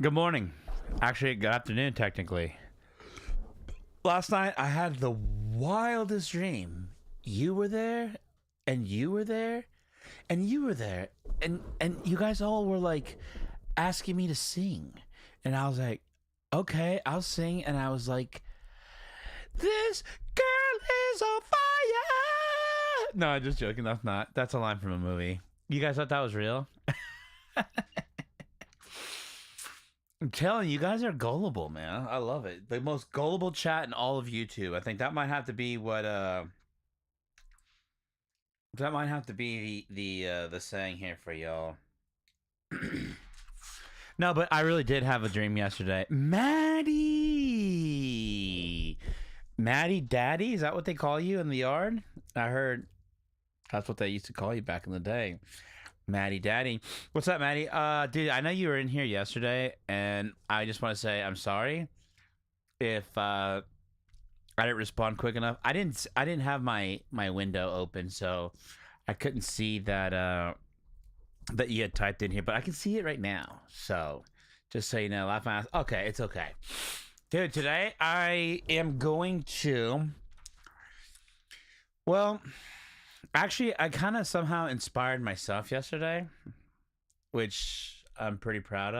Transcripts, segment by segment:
Good morning. Actually, good afternoon, technically. Last night, I had the wildest dream. You were there, and you were there, and you were there, and you guys all were like asking me to sing, and I was like, okay, I'll sing, and I was like, this girl is on fire. No, I'm just joking. That's not. That's a line from a movie. You guys thought that was real? I'm telling you, you guys are gullible, man. I love it. The most gullible chat in all of YouTube. I think that might have to be what that might have to be the saying here for y'all. No, but I really did have a dream yesterday. Maddie Daddy, is that what they call you in the yard? I heard that's what they used to call you back in the day. Maddie Daddy. What's up, Maddie? Dude, I know you were in here yesterday, and I just want to say I'm sorry if I didn't respond quick enough. I didn't have my window open, so I couldn't see that that you had typed in here, but I can see it right now. So just so you know, laugh my ass. Okay, it's okay. Dude, today I am going to, well, actually, I kind of somehow inspired myself yesterday, which I'm pretty proud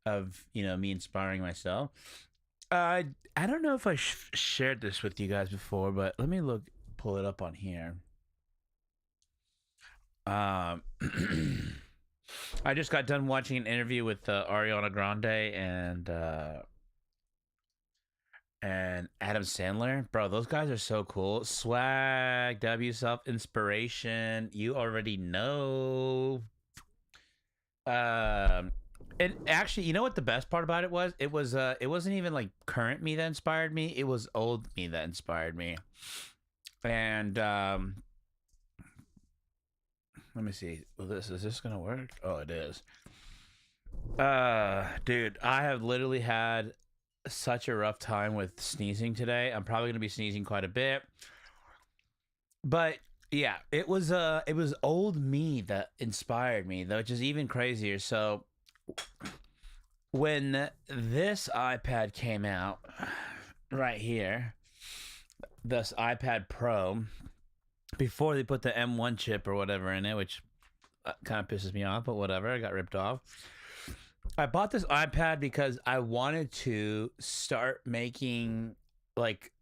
of, me inspiring myself. I don't know if I shared this with you guys before, but let me pull it up on here. I just got done watching an interview with Ariana Grande and Adam Sandler. Bro, those guys are so cool. Swag, W, self inspiration. You already know. And actually, you know what the best part about it was? It wasn't even like current me that inspired me. It was old me that inspired me. And let me see. Is this gonna work? Oh, it is. Dude, I have literally had such a rough time with sneezing today. I'm probably gonna be sneezing quite a bit. But yeah, it was old me that inspired me, which is even crazier. So when this iPad came out right here, this iPad Pro, before they put the M1 chip or whatever in it, which kind of pisses me off, but whatever, I got ripped off. I bought this iPad because I wanted to start making like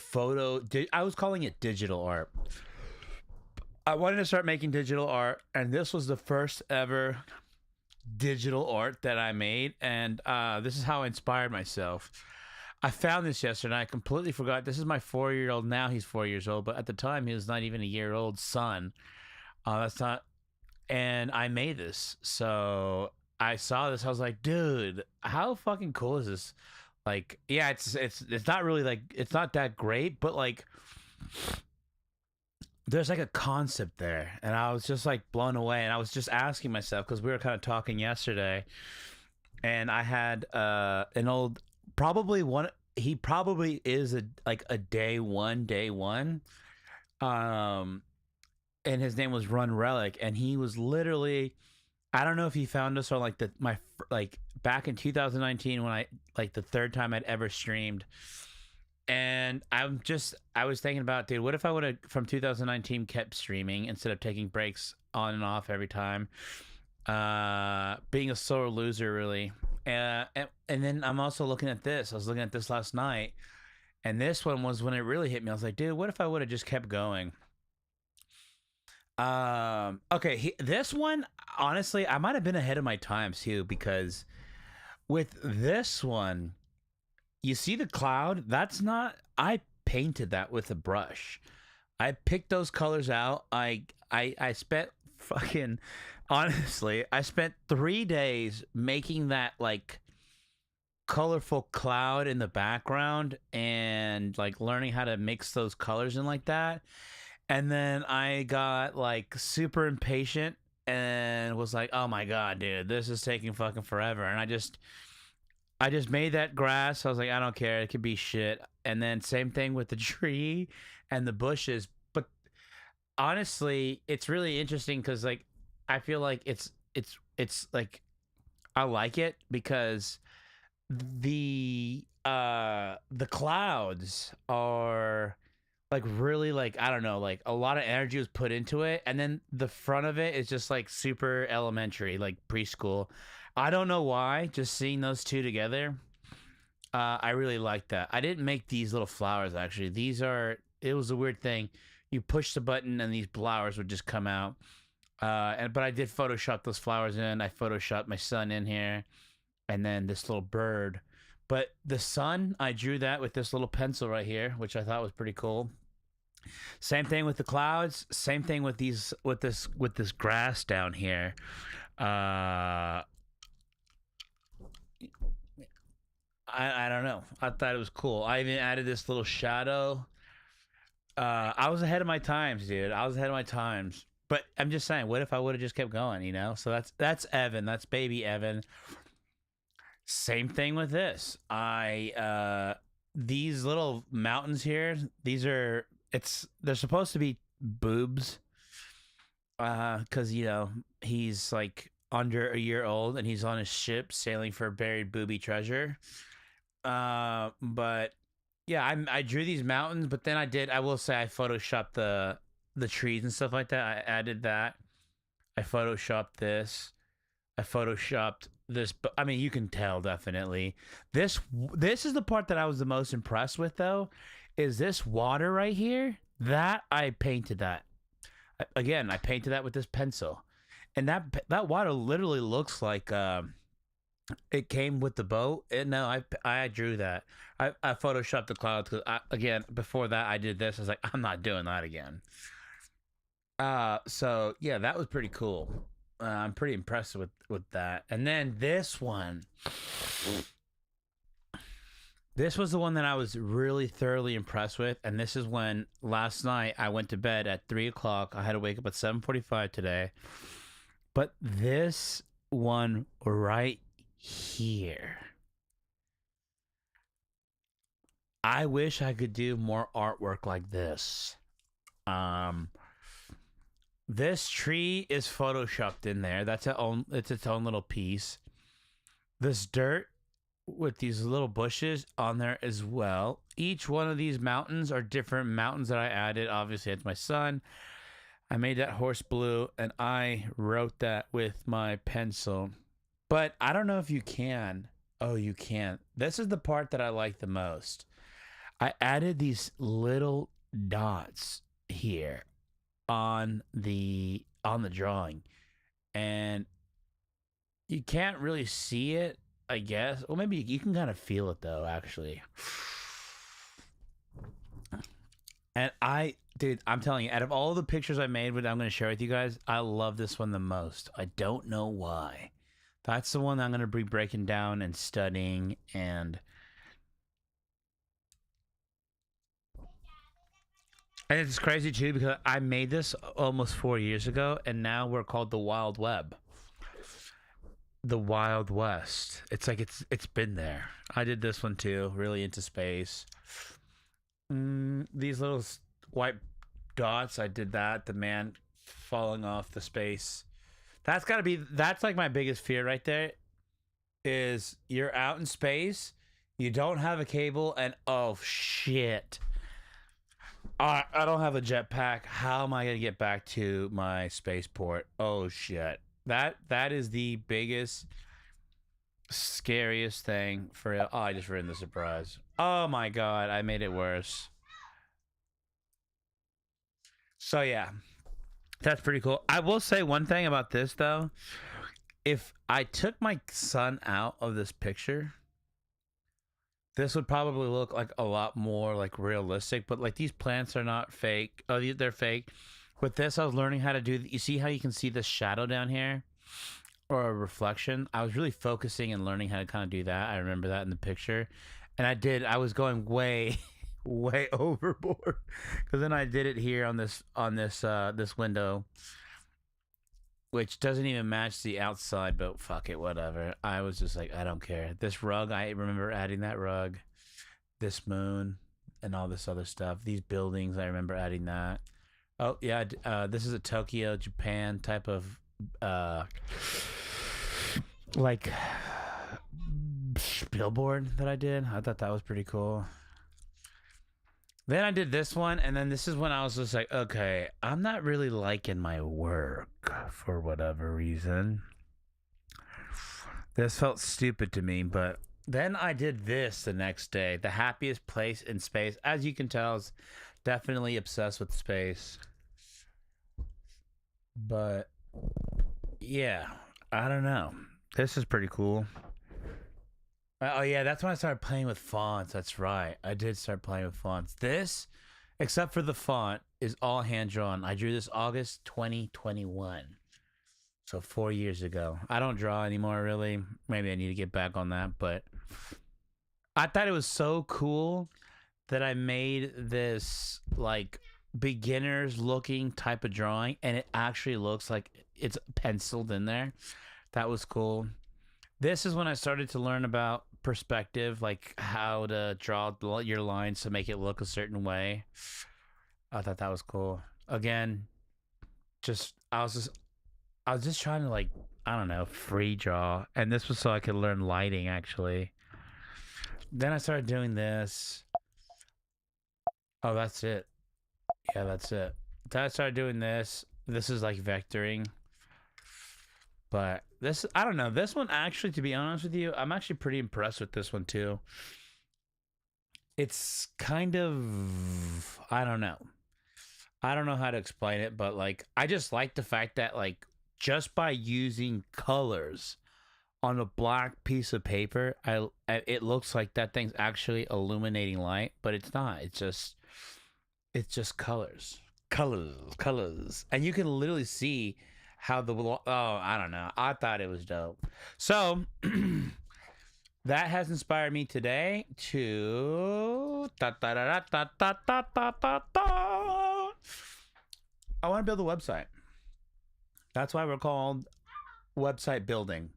I was calling it digital art. I wanted to start making digital art, and this was the first ever digital art that I made, and this is how I inspired myself. I found this yesterday. I completely forgot. This is my 4-year-old. Now he's 4 years old, but at the time he was not even a year old son. That's not. And I made this. So I saw this. I was like, dude, how fucking cool is this? Like, yeah, it's not really like, it's not that great, but like, there's like a concept there, and I was just like blown away. And I was just asking myself, because we were kind of talking yesterday, and I had an old, probably one, he probably is a day one, and his name was Run Relic, and he was literally, I don't know if he found us or like back in 2019 when I, like, the third time I'd ever streamed. And I was thinking about, dude, what if I would have from 2019 kept streaming instead of taking breaks on and off every time, being a sore loser, really. And then I'm also looking at this. I was looking at this last night, and this one was when it really hit me. I was like, dude, what if I would have just kept going? Okay, this one, honestly, I might have been ahead of my times too, because with this one, you see the cloud? That's not, I painted that with a brush. I picked those colors out. I spent fucking, honestly, I spent 3 days making that like colorful cloud in the background and like learning how to mix those colors in like that. And then I got like super impatient and was like, oh my God, dude, this is taking fucking forever. And I just made that grass. I was like, I don't care. It could be shit. And then same thing with the tree and the bushes. But honestly, it's really interesting because like I feel like it's like I like it because the clouds are like really like I don't know, like a lot of energy was put into it, and then the front of it is just like super elementary, like preschool. I don't know why, just seeing those two together, I really like that. I didn't make these little flowers actually. These are it was a weird thing. You push the button and these flowers would just come out. But I did Photoshop those flowers in. I photoshopped my son in here, and then this little bird. But the sun, I drew that with this little pencil right here, which I thought was pretty cool. Same thing with the clouds. Same thing with these with this grass down here. I don't know. I thought it was cool. I even added this little shadow. I was ahead of my times, dude. I was ahead of my times. But I'm just saying, what if I would have just kept going, you know? So that's Evan. That's baby Evan. Same thing with this. These little mountains here, they're supposed to be boobs. Cuz you know, he's like under a year old and he's on his ship sailing for buried booby treasure. But yeah, I drew these mountains, but then I will say I photoshopped the trees and stuff like that. I added that. I photoshopped this. I photoshopped this, but I mean, you can tell definitely. This is the part that I was the most impressed with, though. Is this water right here? That I painted that. Again, I painted that with this pencil, and that water literally looks like it came with the boat. No, I drew that. I photoshopped the clouds because again before that I did this. I was like, I'm not doing that again. So yeah, that was pretty cool. I'm pretty impressed with that. And then this one, this was the one that I was really thoroughly impressed with. And this is when last night I went to bed at 3 o'clock. I had to wake up at 7:45 today. But this one right here, I wish I could do more artwork like this. This tree is photoshopped in there. It's its own little piece. This dirt with these little bushes on there as well. Each one of these mountains are different mountains that I added. Obviously, it's my son. I made that horse blue and I wrote that with my pencil. But I don't know if you can. Oh, you can. This is the part that I like the most. I added these little dots here on the drawing, and you can't really see it, I guess. Well, maybe you can kind of feel it though, actually. And dude, I'm telling you, out of all the pictures I made, what I'm going to share with you guys, I love this one the most. I don't know why. That's the one I'm going to be breaking down and studying. And it's crazy too because I made this almost 4 years ago, and now we're called the Wild Web, the Wild West. It's like it's been there. I did this one too, really into space. These little white dots, I did that. The man falling off the space. That's like my biggest fear right there. Is you're out in space, you don't have a cable, and oh shit. I don't have a jetpack. How am I gonna get back to my spaceport? Oh shit. That is the biggest, scariest thing for it. Oh, I just ruined the surprise. Oh my god, I made it worse. So yeah, that's pretty cool. I will say one thing about this though. If I took my son out of this picture, this would probably look like a lot more like realistic, but like these plants are not fake. Oh, they're fake. With this, I was learning how to do. You see how you can see the shadow down here, or a reflection. I was really focusing and learning how to kind of do that. I remember that in the picture, and I did. I was going way, way overboard, because then I did it here on this window, which doesn't even match the outside, but fuck it, whatever. I was just like, I don't care. This rug, I remember adding that rug, this moon, and all this other stuff. These buildings, I remember adding that. Oh, yeah, this is a Tokyo, Japan type of like billboard that I did. I thought that was pretty cool. Then I did this one, and then this is when I was just like, okay, I'm not really liking my work for whatever reason. This felt stupid to me, but then I did this the next day. The happiest place in space. As you can tell, is definitely obsessed with space. But yeah, I don't know. This is pretty cool. Oh yeah, that's when I started playing with fonts. That's right. I did start playing with fonts. This, except for the font, is all hand drawn. I drew this August 2021. So 4 years ago. I don't draw anymore really. Maybe I need to get back on that, but I thought it was so cool that I made this like beginners looking type of drawing, and it actually looks like it's penciled in there. That was cool. This is when I started to learn about perspective, like how to draw your lines to make it look a certain way. I thought that was cool. Again, I was just trying to, like, I don't know, free draw, and this was so I could learn lighting actually. Then I started doing this. Oh, that's it. Yeah, that's it. Then I started doing this. This is like vectoring. But this, I don't know. This one, actually, to be honest with you, I'm actually pretty impressed with this one too. It's kind of, I don't know. I don't know how to explain it, but like, I just like the fact that, like, just by using colors on a black piece of paper, it looks like that thing's actually illuminating light, but it's not. It's just colors, and you can literally see how I don't know. I thought it was dope. So that has inspired me today to I want to build a website. That's why we're called website building.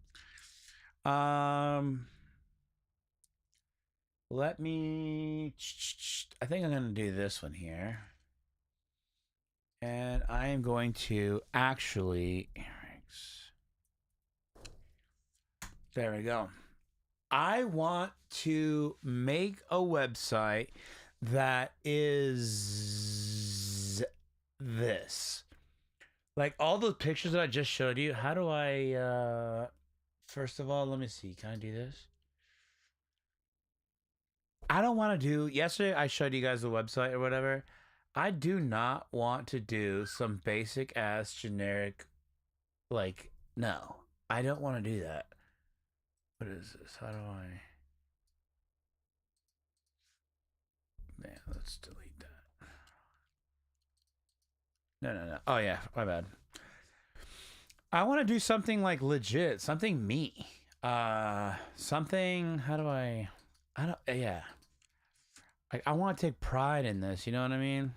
Let me, I think I'm going to do this one here. And I am going to actually, there we go. I want to make a website that is this. Like all those pictures that I just showed you, how do I, first of all, let me see. Can I do this? I don't want to do, yesterday I showed you guys the website or whatever. I do not want to do some basic ass generic, like, no. I don't want to do that. What is this? How do I? Man, let's delete that. No. Oh yeah, my bad. I want to do something like legit, something me. Something, how do I don't, yeah. I want to take pride in this, you know what I mean?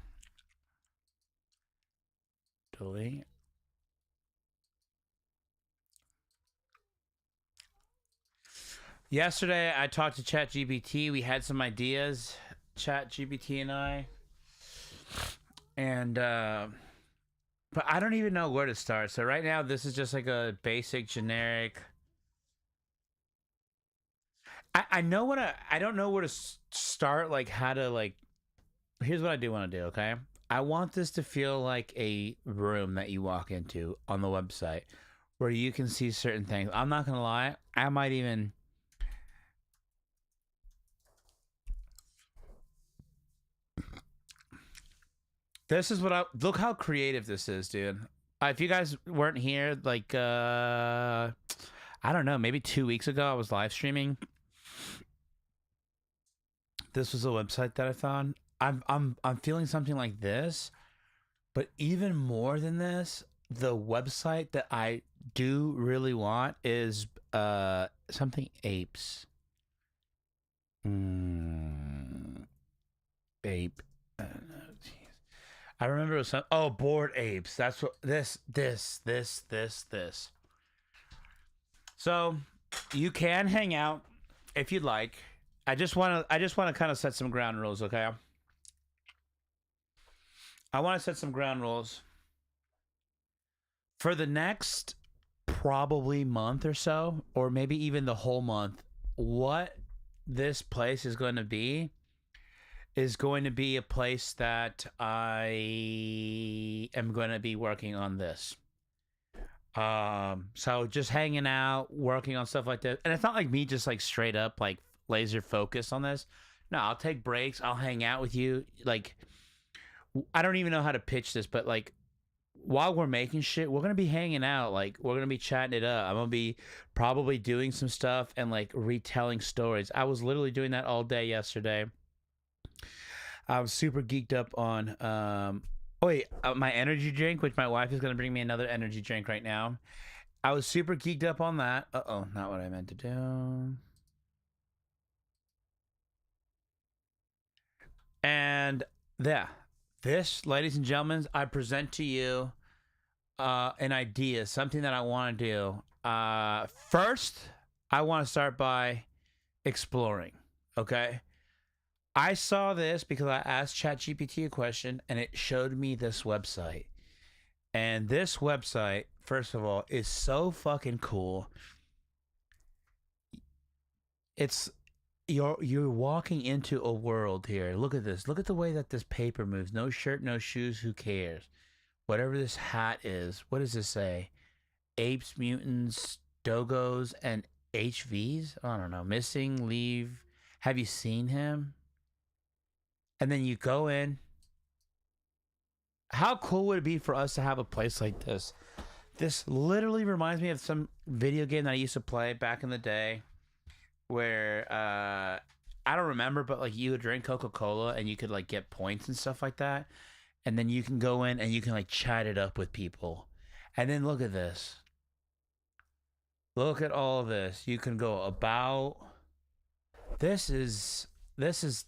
Delete. Yesterday, I talked to ChatGPT. We had some ideas, ChatGPT and I. And, but I don't even know where to start. So right now, this is just like a basic, generic. I know what I don't know where to start, like how to, like, here's what I do want to do, okay? I want this to feel like a room that you walk into on the website where you can see certain things. I'm not going to lie. I might even... This is what I... Look how creative this is, dude. If you guys weren't here, like, I don't know, maybe 2 weeks ago, I was live streaming. This was a website that I found. I'm feeling something like this, but even more than this, the website that I do really want is something apes. Ape. I remember it was some. Oh, bored apes. That's what this. So you can hang out if you'd like. I just want to kind of set some ground rules, okay? I want to set some ground rules. For the next probably month or so, or maybe even the whole month, what this place is going to be a place that I am going to be working on this. So just hanging out, working on stuff like that. And it's not like me just like straight up like laser focused on this. No, I'll take breaks. I'll hang out with you. Like, I don't even know how to pitch this, but like, while we're making shit, we're gonna be hanging out. Like, we're gonna be chatting it up. I'm gonna be probably doing some stuff and like retelling stories. I was literally doing that all day yesterday. I was super geeked up on oh wait, my energy drink, which my wife is gonna bring me another energy drink right now. I was super geeked up on that. Uh-oh, not what I meant to do. And yeah, this, ladies and gentlemen, I present to you an idea, something that I want to do. First, I want to start by exploring. Okay, I saw this because I asked ChatGPT a question, and it showed me this website. And this website, first of all, is so fucking cool. It's you're walking into a world here. Look at this. Look at the way that this paper moves. No shirt, no shoes. Who cares? Whatever this hat is. What does this say? Apes, mutants, dogos, and HVs? I don't know. Missing, leave. Have you seen him? And then you go in. How cool would it be for us to have a place like this? This literally reminds me of some video game that I used to play back in the day where I don't remember, but like you would drink Coca-Cola and you could like get points and stuff like that. And then you can go in and you can like chat it up with people. And then look at this. Look at all of this. You can go about. This is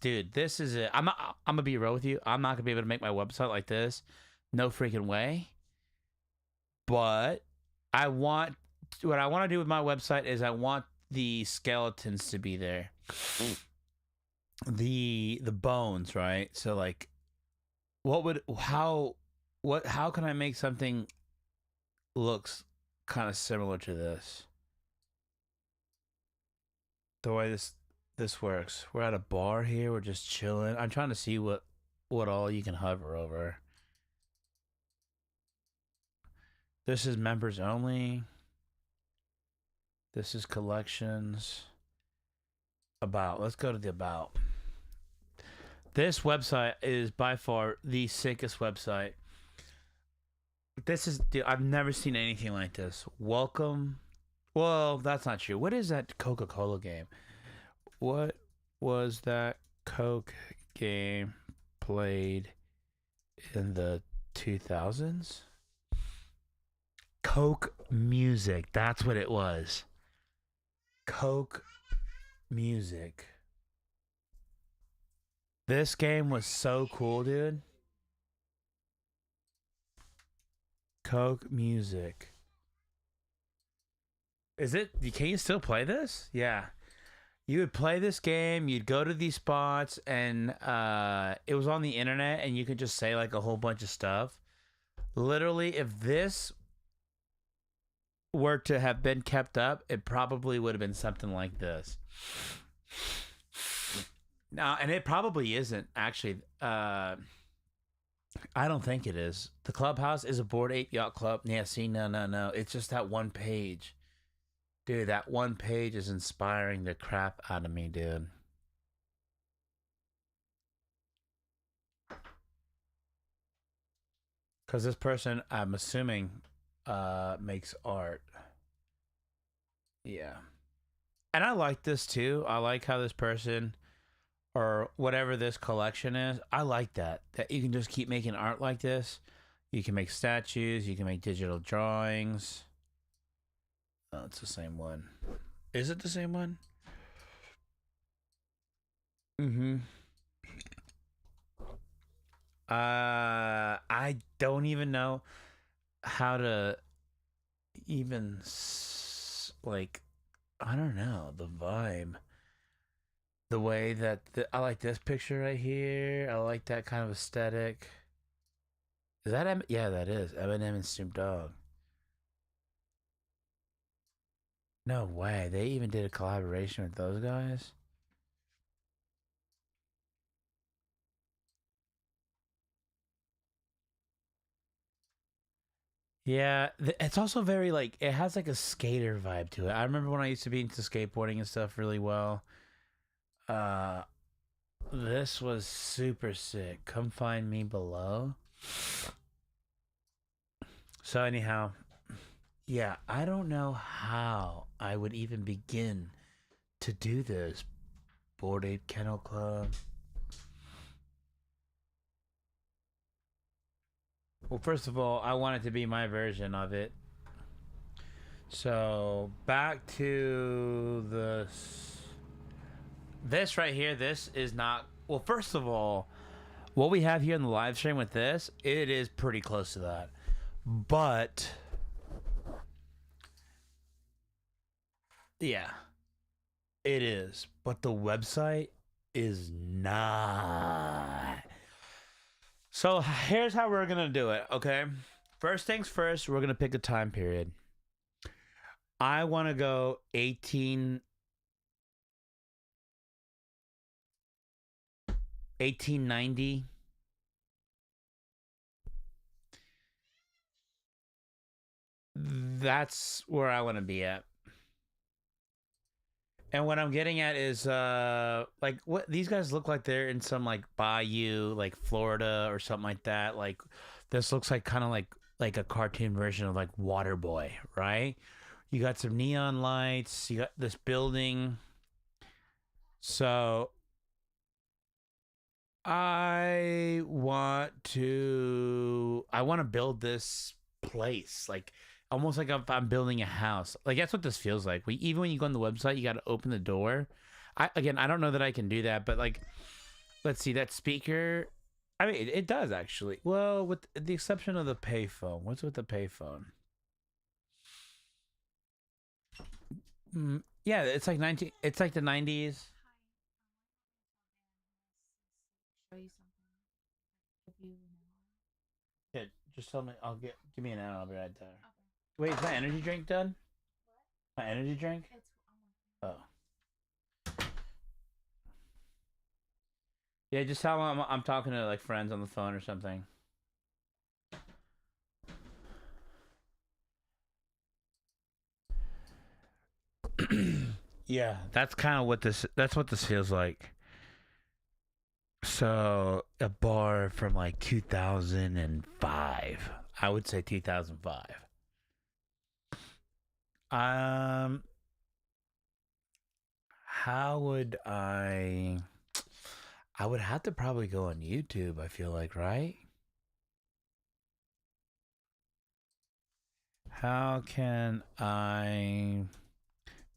dude. This is it. I'm gonna be real with you. I'm not gonna be able to make my website like this. No freaking way. But what I want to do with my website is I want the skeletons to be there. The bones, right? So like, how can I make something looks kind of similar to this? The way this works. We're at a bar here. We're just chilling. I'm trying to see what all you can hover over. This is members only. This is collections. About. Let's go to the about. This website is by far the sickest website. This is, dude, I've never seen anything like this. Welcome. Well, that's not true. What is that Coca-Cola game? What was that Coke game played in the 2000s? Coke Music. That's what it was. Coke Music. This game was so cool, dude. Coke Music. Is it? Can you still play this? Yeah. You would play this game, you'd go to these spots, and it was on the internet, and you could just say like a whole bunch of stuff. Literally, if this were to have been kept up, it probably would have been something like this. Now, and it probably isn't, actually. I don't think it is. The clubhouse is a Bored Ape Yacht Club. Yeah, see, no. It's just that one page. Dude, that one page is inspiring the crap out of me, dude. Because this person, I'm assuming, makes art. Yeah. And I like this too. I like how this person, or whatever this collection is, I like that. That you can just keep making art like this. You can make statues. You can make digital drawings. Oh, it's the same one. Is it the same one? Mm-hmm. I don't even know how to even like, I don't know, the vibe. The way that I like this picture right here. I like that kind of aesthetic. Is that yeah, that is Eminem and Snoop Dogg. No way. They even did a collaboration with those guys? Yeah, it's also very like it has like a skater vibe to it. I remember when I used to be into skateboarding and stuff really well. Uh this was super sick. Come find me below. So anyhow, yeah, I don't know how I would even begin to do this. Board Ape Kennel Club. Well, first of all, I want it to be my version of it. So back to this right here. This is not well. First of all, what we have here in the live stream with this, it is pretty close to that. But yeah, it is. But the website is not. So here's how we're gonna do it. Okay, first things first. We're gonna pick a time period. I want to go 1890. That's where I want to be at. And what I'm getting at is like what these guys look like they're in some like bayou, like Florida or something like that. Like this looks like kind of like a cartoon version of like Waterboy, right? You got some neon lights, you got this building. So I want to build this place like almost like if I'm building a house. Like that's what this feels like. Even when you go on the website, you got to open the door. I don't know that I can do that, but like let's see that speaker. I mean, it does actually. Well, with the exception of the payphone. What's with the payphone? Yeah, it's like 19. It's like the 90s. Show you something. Give you an Yeah, just tell me. Give me an hour. I'll be right there. Okay. Wait, is my energy drink done? My energy drink? It's Oh. Yeah, just tell them I'm talking to like friends on the phone or something. Yeah, that's kind of what this. That's what this feels like. So a bar from like 2005. I would say 2005. Um, how would I? I would have to probably go on YouTube. I feel like, right? How can I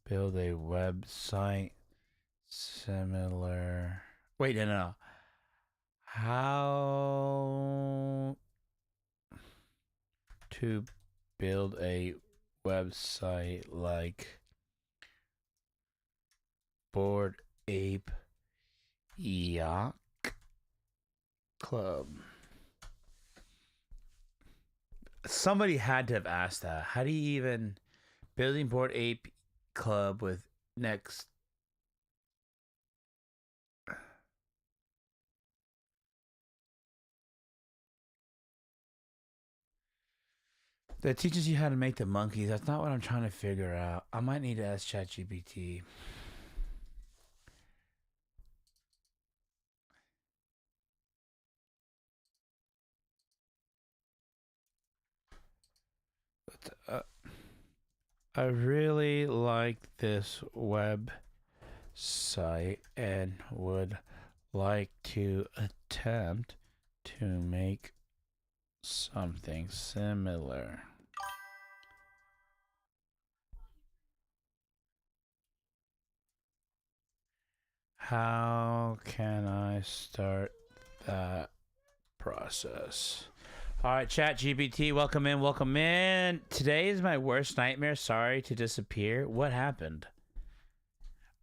build a website similar? Wait, no. How to build a website like Board Ape Yacht Club? Somebody had to have asked that. How do you even building Board Ape Club with next? That teaches you how to make the monkeys. That's not what I'm trying to figure out. I might need to ask ChatGPT. But, I really like this website and would like to attempt to make something similar. How can I start that process? All right, Chat GPT, welcome in, welcome in. Today is my worst nightmare. Sorry to disappear. What happened?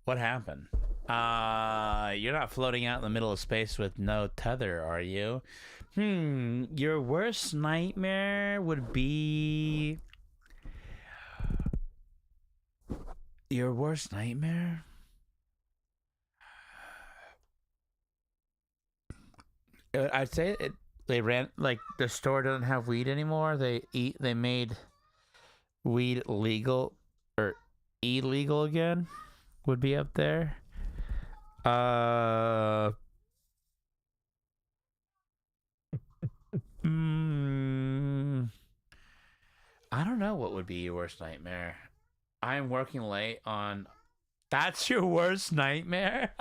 What happened? You're not floating out in the middle of space with no tether, are you? Your worst nightmare would be Your worst nightmare? I'd say it. They ran like the store doesn't have weed anymore. They made weed legal or illegal again. Would be up there. Uh. Mm, I don't know what would be your worst nightmare. I'm working late on. That's your worst nightmare?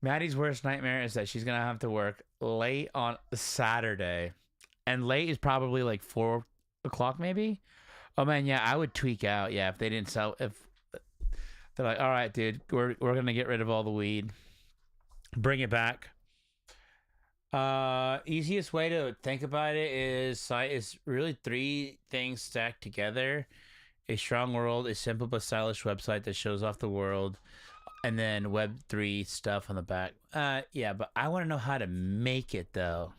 Maddie's worst nightmare is that she's going to have to work late on Saturday. And late is probably like 4 o'clock, maybe? Oh, man, yeah, I would tweak out. Yeah, if they didn't sell. If they're like, all right, dude, we're going to get rid of all the weed, bring it back. Easiest way to think about it is really 3 things stacked together: a strong world, a simple but stylish website that shows off the world, and then Web3 stuff on the back. Yeah, but I want to know how to make it though.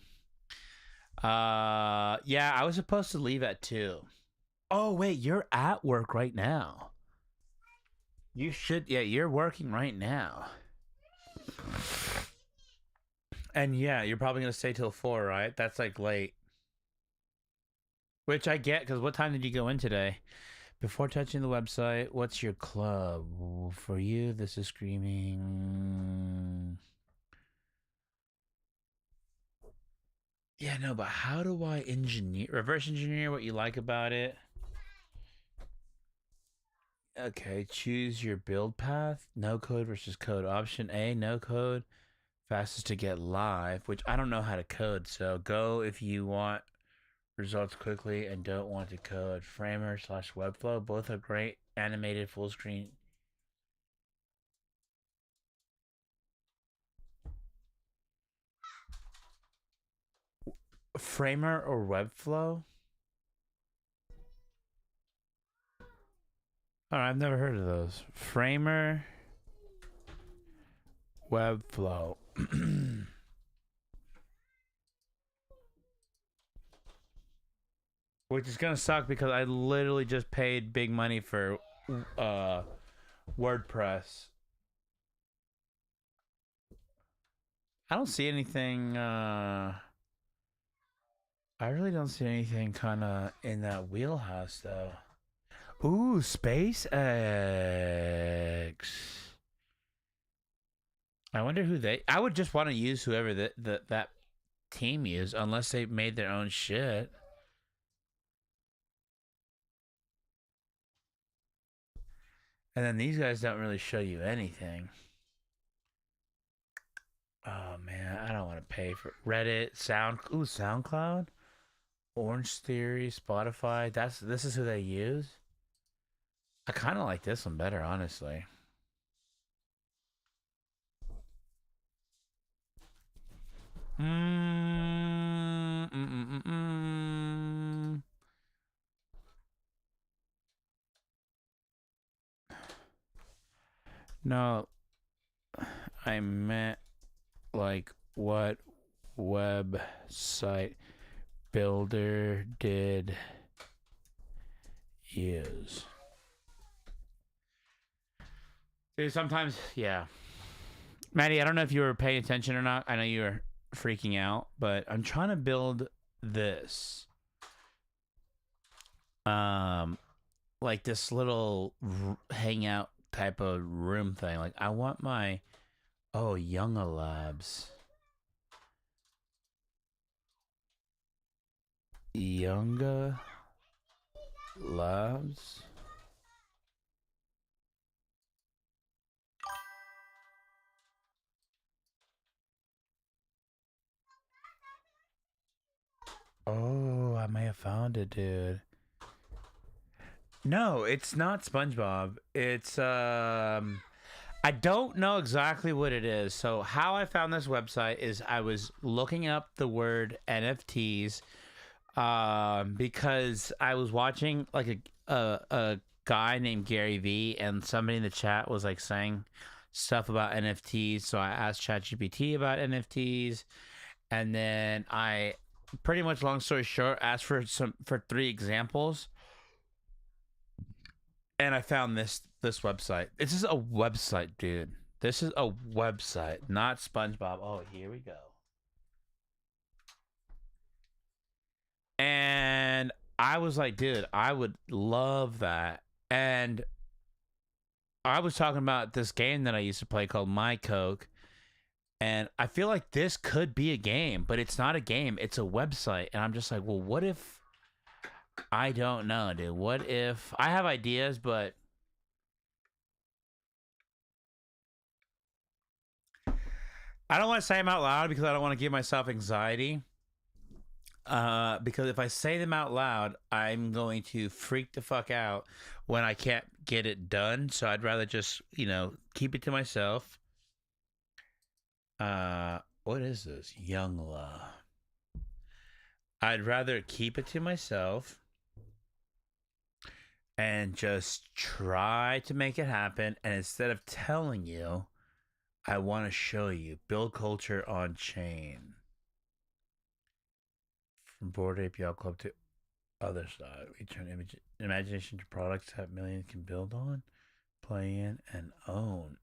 Yeah, I was supposed to leave at 2. Oh wait, you're at work right now. You should. Yeah, you're working right now. And yeah, you're probably gonna stay till 4, right? That's like late. Which I get, because what time did you go in today? Before touching the website, what's your club? For you, this is screaming. Yeah, no, but how do I reverse engineer what you like about it? Okay, choose your build path. No code versus code. Option A, no code. Fastest to get live, which I don't know how to code, so go if you want results quickly and don't want to code. Framer/Webflow, both are great animated full screen. Framer or Webflow? Oh, I've never heard of those. Framer, Webflow. Which is gonna suck because I literally just paid big money for WordPress. I don't see anything I really don't see anything kinda in that wheelhouse though. Ooh, SpaceX. I wonder who I would just want to use whoever that team used, unless they made their own shit. And then these guys don't really show you anything. Oh man, I don't want to pay for Reddit, SoundCloud, Orange Theory, Spotify. This is who they use. I kind of like this one better, honestly. Mm, mm, mm, mm, mm. No, I meant like what website builder did use. Dude, sometimes, yeah. Maddie, I don't know if you were paying attention or not. I know you were freaking out, but I'm trying to build this. Like this little hangout type of room thing. Like I want my Younga Labs. Younga Labs. Oh, I may have found it, dude. No, it's not SpongeBob. It's I don't know exactly what it is. So how I found this website is I was looking up the word NFTs because I was watching like a guy named Gary V, and somebody in the chat was like saying stuff about NFTs. So I asked ChatGPT about NFTs, and then I pretty much, long story short, asked for 3 examples. And I found this website. This is a website, dude. This is a website, not SpongeBob. Oh, here we go. And I was like, dude, I would love that. And I was talking about this game that I used to play called My Coke. And I feel like this could be a game, but it's not a game. It's a website. And I'm just like, well, what if... I don't know, dude. What if... I have ideas, but... I don't want to say them out loud because I don't want to give myself anxiety. Because if I say them out loud, I'm going to freak the fuck out when I can't get it done. So I'd rather just, keep it to myself. What is this? Youngla. I'd rather keep it to myself and just try to make it happen. And instead of telling you, I want to show you. Build culture on chain. From Bored Ape Yacht Club to other side. We turn imagination to products that millions can build on, play in, and own.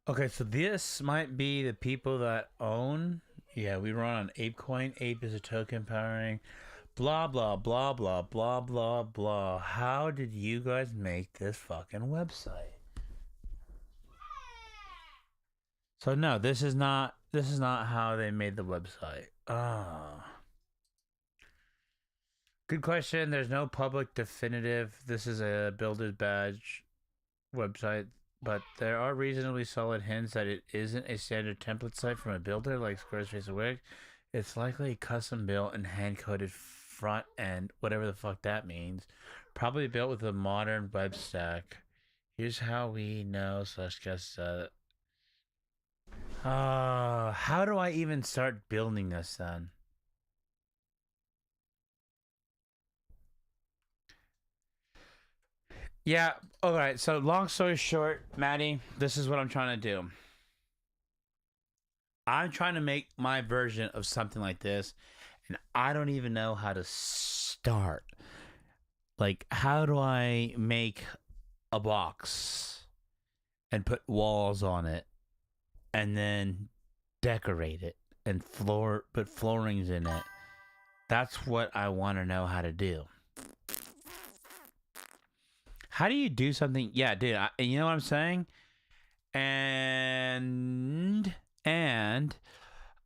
Okay, so this might be the people that own. Yeah, we run on ApeCoin. Ape is a token powering. Blah, blah, blah, blah, blah, blah, blah. How did you guys make this fucking website? So no, this is not how they made the website. Good question. There's no public definitive. This is a builder's badge website, but there are reasonably solid hints that it isn't a standard template site from a builder like Squarespace or Wix. It's likely custom built and hand coded front end, whatever the fuck that means. Probably built with a modern web stack. Here's how we know slash guess. How do I even start building this then? Yeah, alright, so long story short, Maddie, this is what I'm trying to do. I'm trying to make my version of something like this, and I don't even know how to start. Like, how do I make a box and put walls on it and then decorate it and put floorings in it? That's what I want to know how to do. How do you do something? Yeah, dude, you know what I'm saying? And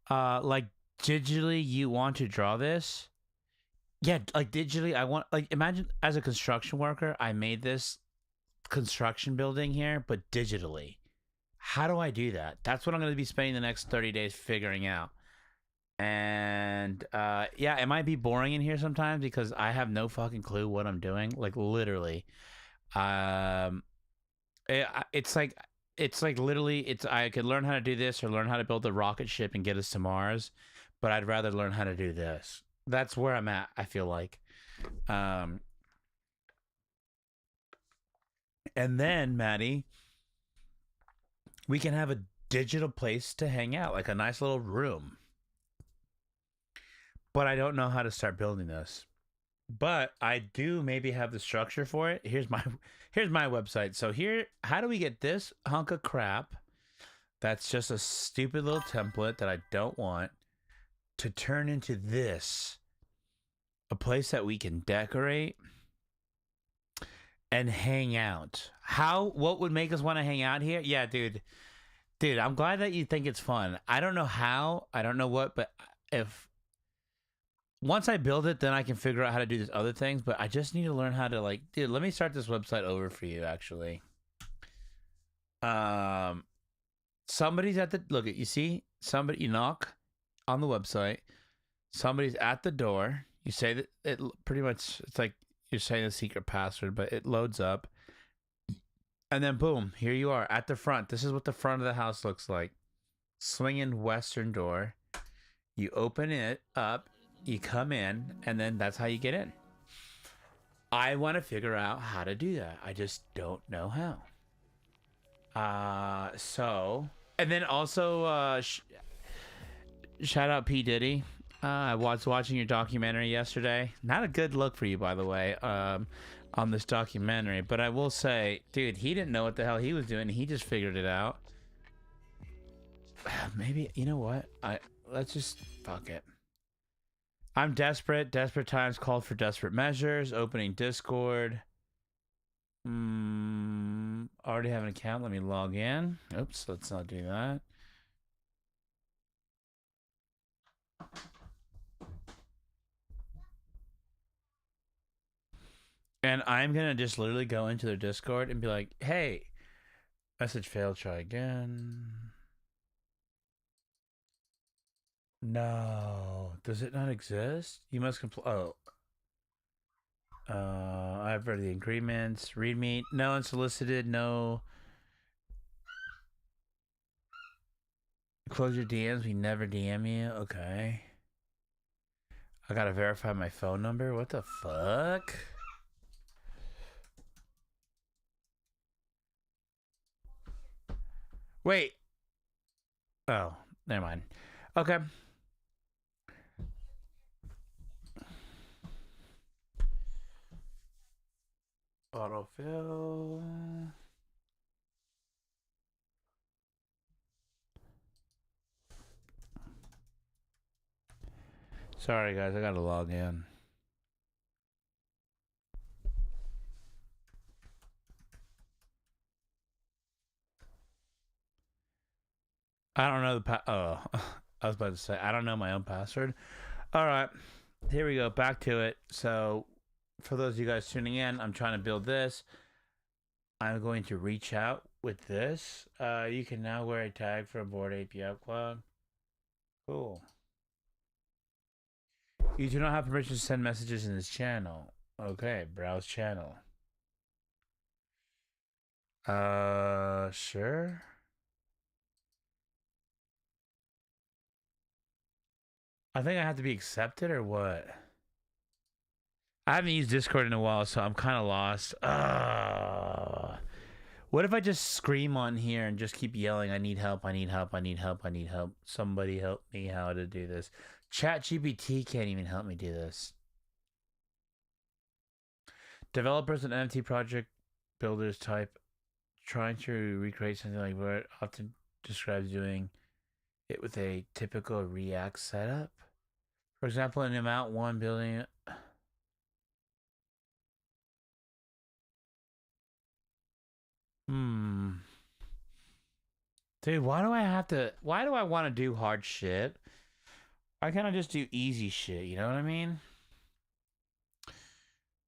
like digitally you want to draw this? Yeah, like digitally I want, like, imagine as a construction worker, I made this construction building here, but digitally. How do I do that? That's what I'm going to be spending the next 30 days figuring out. And yeah, it might be boring in here sometimes because I have no fucking clue what I'm doing, like literally. Um it's like literally, it's, I could learn how to do this or learn how to build a rocket ship and get us to Mars, but I'd rather learn how to do this. That's where I'm at, I feel like. And then, Maddie, we can have a digital place to hang out, like a nice little room. But I don't know how to start building this. But I do maybe have the structure for it. Here's my website. So here, how do we get this hunk of crap that's just a stupid little template that I don't want to turn into this, a place that we can decorate and hang out? What would make us want to hang out here? Yeah, dude, I'm glad that you think it's fun. I don't know how, I don't know what, but if once I build it, then I can figure out how to do these other things. But I just need to learn how to, like, dude, let me start this website over for you, actually. Somebody's at the, look at, you see, somebody, you knock on the website, somebody's at the door, you say that it pretty much, it's like you're saying a secret password, but it loads up. And then boom, here you are at the front. This is what the front of the house looks like. Swinging western door. You open it up, you come in, and then that's how you get in. I want to figure out how to do that. I just don't know how. So And then also, shout out P Diddy. I was watching your documentary yesterday. Not a good look for you, by the way, on this documentary. But I will say, dude, he didn't know what the hell he was doing. He just figured it out. Maybe, you know what? Let's just fuck it. I'm desperate. Desperate times called for desperate measures. Opening Discord. Already have an account. Let me log in. Oops, let's not do that. And I'm gonna just literally go into their Discord and be like, hey, message failed, try again. No. Does it not exist? You must oh. I've read the agreements. Read me. No unsolicited. No. Close your DMs. We never DM you. Okay. I gotta verify my phone number. What the fuck? Wait. Oh, never mind. Okay. Autofill. Sorry, guys. I gotta log in. I don't know the oh, I was about to say I don't know my own password. All right, here we go. Back to it. So, for those of you guys tuning in, I'm trying to build this. I'm going to reach out with this. You can now wear a tag for a Bored Ape Yacht Club. Cool. You do not have permission to send messages in this channel. Okay, browse channel. Sure. I think I have to be accepted or what? I haven't used Discord in a while, so I'm kind of lost. What if I just scream on here and just keep yelling, I need help, I need help, I need help, I need help. Somebody help me how to do this. ChatGPT can't even help me do this. Developers and NFT project builders type trying to recreate something like what it often describes doing it with a typical React setup. For example, in amount one building. Dude, why do I want to do hard shit? Why can't I just do easy shit? You know what I mean?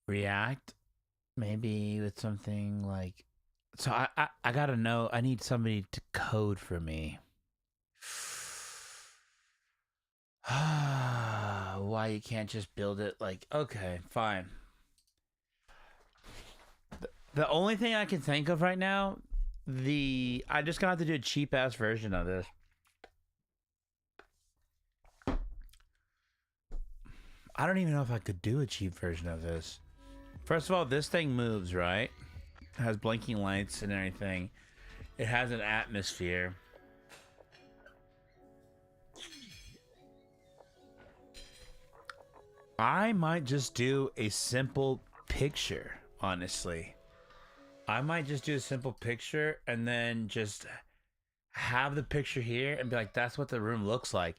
React, maybe with something like. So I gotta know. I need somebody to code for me. Why you can't just build it like, okay, fine. The only thing I can think of right now, I just gonna have to do a cheap ass version of this. I don't even know if I could do a cheap version of this. First of all, this thing moves, right? It has blinking lights and everything. It has an atmosphere. I might just do a simple picture, honestly. I might just do a simple picture and then just have the picture here and be like, that's what the room looks like.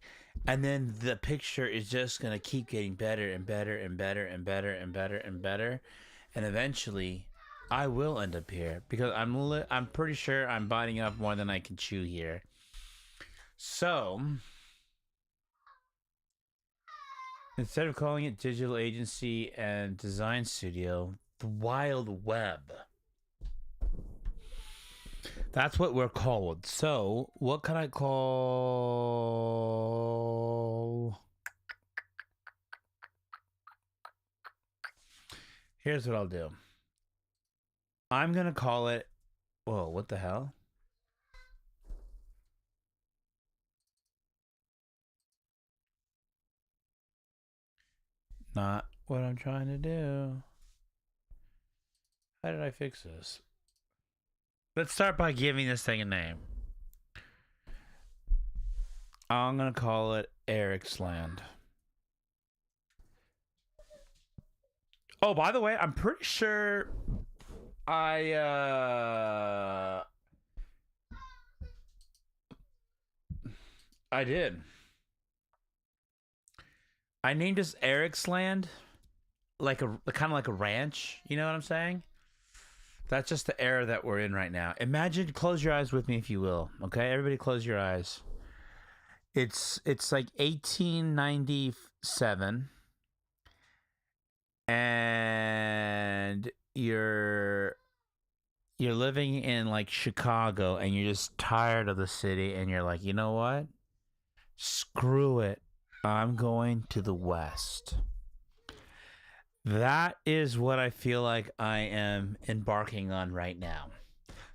And then the picture is just going to keep getting better and better and better and better and better and better. And eventually, I will end up here because I'm pretty sure I'm biting up more than I can chew here. So, instead of calling it digital agency and design studio, the Wild Web. That's what we're called. So, what can I call? Here's what I'll do. I'm going to call it. Whoa, what the hell? Not what I'm trying to do. How did I fix this? Let's start by giving this thing a name. I'm gonna call it Eric's Land. Oh, by the way, I'm pretty sure I did. I named this Eric's Land, like a kind of like a ranch. You know what I'm saying? That's just the era that we're in right now. Imagine, close your eyes with me if you will. Okay, everybody, close your eyes. It's like 1897, and you're living in like Chicago, and you're just tired of the city, and you're like, you know what? Screw it. I'm going to the West. That is what I feel like I am embarking on right now.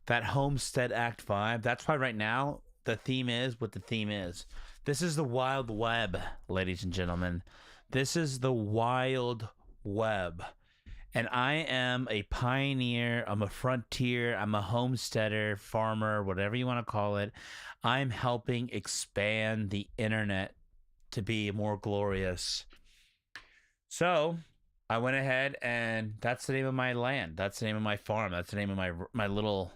That Homestead Act vibe. That's why right now the theme is what the theme is. This is the Wild Web, ladies and gentlemen. This is the Wild Web. And I am a pioneer, I'm a frontier, I'm a homesteader, farmer, whatever you want to call it. I'm helping expand the internet to be more glorious. So I went ahead, and that's the name of my land. That's the name of my farm. That's the name of my little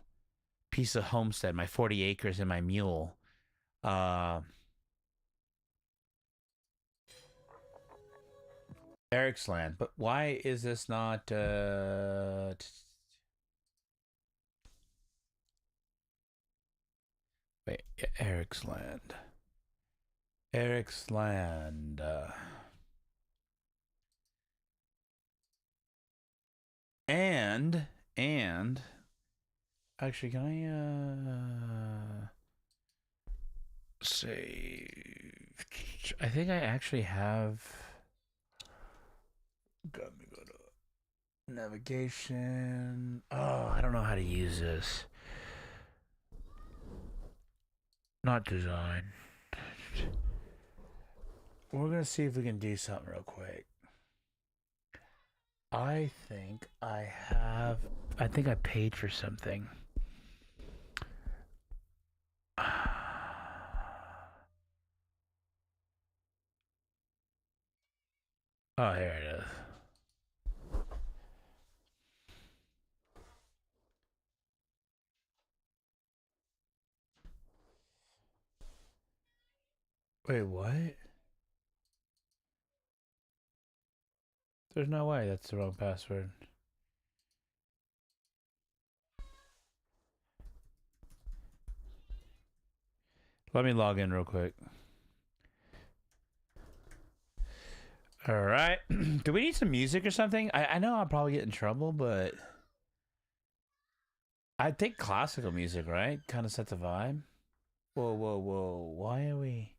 piece of homestead, my 40 acres and my mule. Uh, Eric's Land. But why is this not wait, Eric's Land. Eric's Land. And actually, can I save? I think I actually have. Let me go to navigation. Oh, I don't know how to use this. Not design. We're gonna see if we can do something real quick. I think I have. I think I paid for something. Oh, here it is. Wait, what? There's no way that's the wrong password. Let me log in real quick. All right. Do we need some music or something? I know I'll probably get in trouble, but I think classical music, right? Kind of sets a vibe. Whoa, whoa, whoa. Why are we.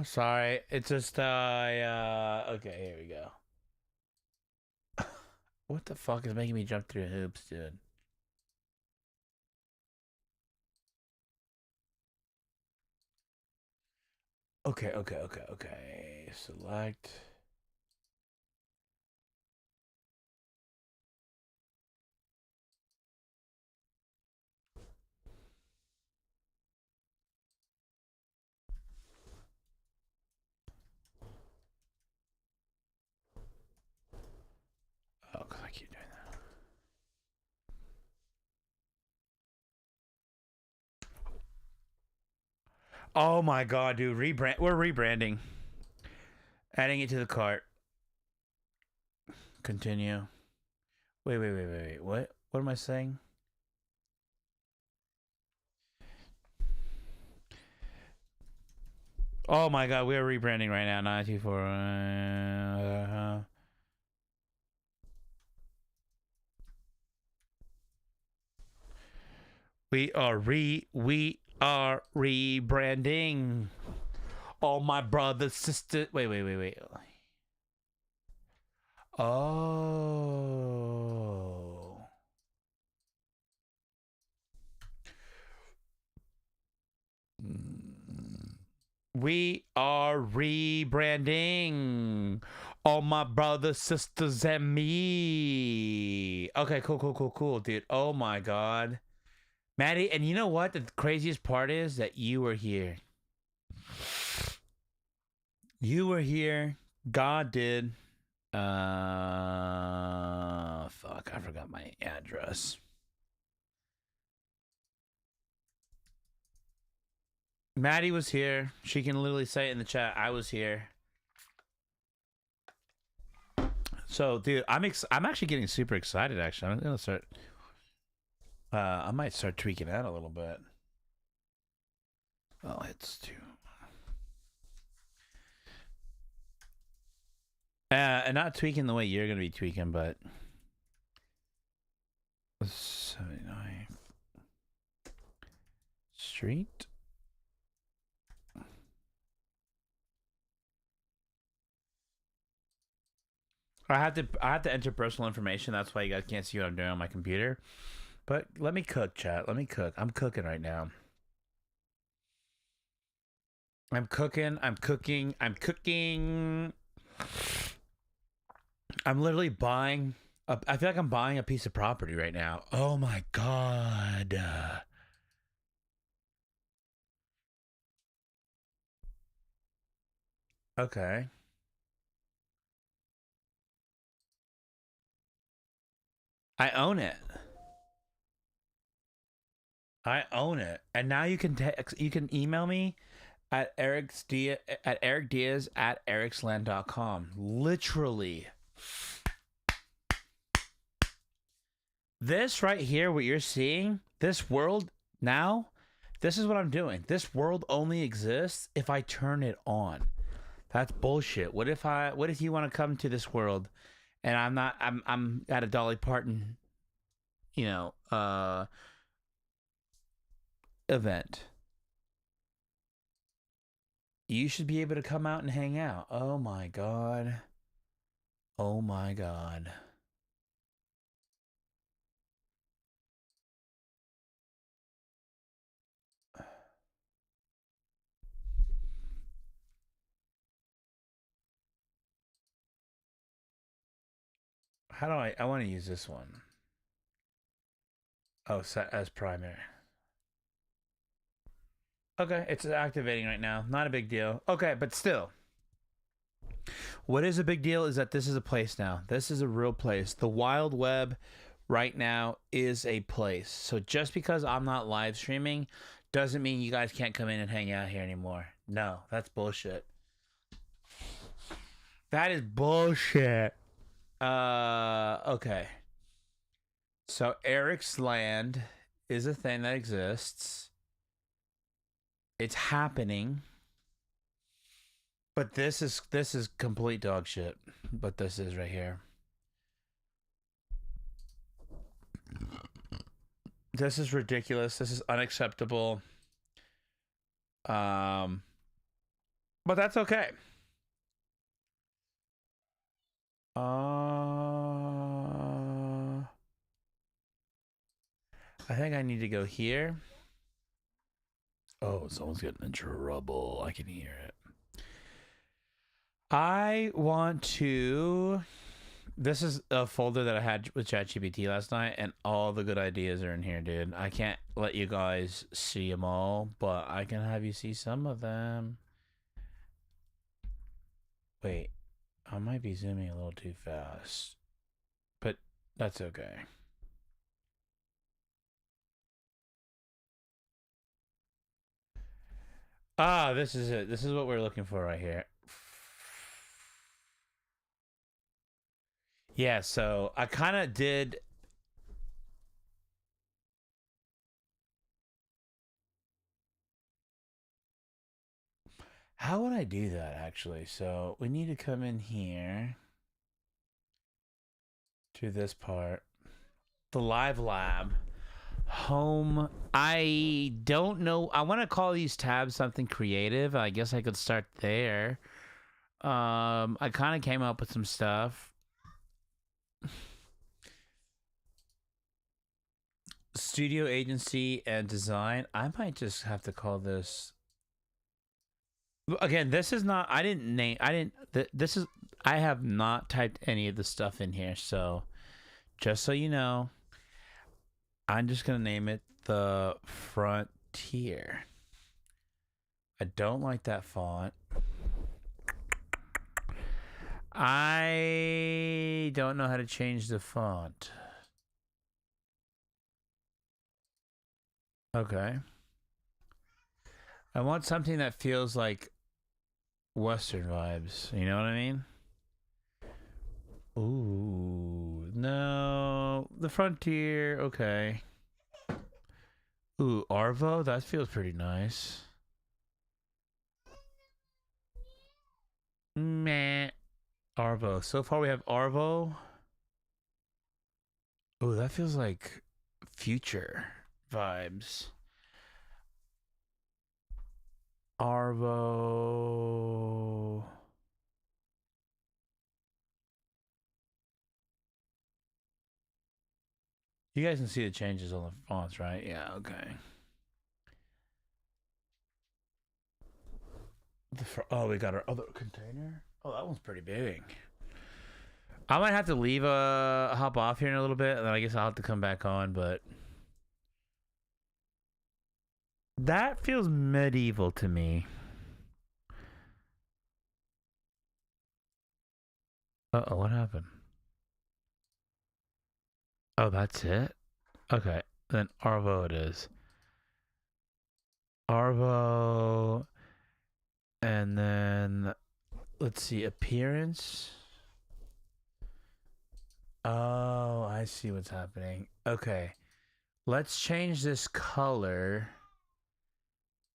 Sorry, it's just okay, here we go. What the fuck is making me jump through hoops, dude? Okay. Select. Oh, cause I keep doing that. Oh my god, dude! We're rebranding. Adding it to the cart. Continue. Wait. What? What am I saying? Oh my god, we are rebranding right now. 924. We are rebranding. All my brothers, sisters. Wait. Oh. We are rebranding. All my brothers, sisters, and me. Okay, cool, dude. Oh my god. Maddie, and you know what? The craziest part is that you were here. You were here. God did. Fuck, I forgot my address. Maddie was here. She can literally say it in the chat. I was here. So, dude, I'm actually getting super excited. Actually, I'm gonna start. I might start tweaking out a little bit. Oh, it's too. And not tweaking the way you're gonna be tweaking, but 79 Street. I have to enter personal information. That's why you guys can't see what I'm doing on my computer. But let me cook, chat. Let me cook. I'm cooking right now. I'm cooking. I'm cooking. I'm cooking. I'm literally buying. I feel like I'm buying a piece of property right now. Oh my god. Okay. I own it. I own it. And now you can email me at Eric Diaz at ericsland.com. Literally. This right here, what you're seeing, this world now, this is what I'm doing. This world only exists if I turn it on. That's bullshit. What if you want to come to this world and I'm at a Dolly Parton, event. You should be able to come out and hang out. Oh my god. Oh my god. How do I want to use this one. Oh, set as primary. Okay, it's activating right now. Not a big deal. Okay, but still. What is a big deal is that this is a place now. This is a real place. The Wild Web right now is a place. So just because I'm not live streaming doesn't mean you guys can't come in and hang out here anymore. No, that's bullshit. That is bullshit. Okay. So Eric's Land is a thing that exists. It's happening. But this is complete dog shit. But this is right here. This is ridiculous. This is unacceptable. But that's okay. I think I need to go here. Oh, someone's getting in trouble. I can hear it. I want to. This is a folder that I had with ChatGPT last night, and all the good ideas are in here, dude. I can't let you guys see them all, but I can have you see some of them. Wait, I might be zooming a little too fast, but that's okay. Ah, this is it. This is what we're looking for right here. Yeah, so I kind of did. How would I do that actually? So we need to come in here to this part. The live lab. Home. I don't know. I want to call these tabs something creative. I guess I could start there. I kind of came up with some stuff. Studio agency and design. I might just have to call this Again, this is not. I didn't name. I didn't. This is. I have not typed any of the stuff in here. So, just so you know, I'm just gonna name it the Frontier. I don't like that font. I don't know how to change the font. Okay. I want something that feels like Western vibes. You know what I mean? Ooh, no. The Frontier. Okay. Ooh, Arvo? That feels pretty nice. Meh. Arvo. So far we have Arvo. Ooh, that feels like future vibes. Arvo. You guys can see the changes on the fonts, right? Yeah, okay. Oh, we got our other container. Oh, that one's pretty big. I might have to leave hop off here in a little bit, and then I guess I'll have to come back on, but that feels medieval to me. Uh-oh, what happened? Oh, that's it? Okay, then Arvo it is. Arvo, and then let's see, appearance. Oh, I see what's happening. Okay, let's change this color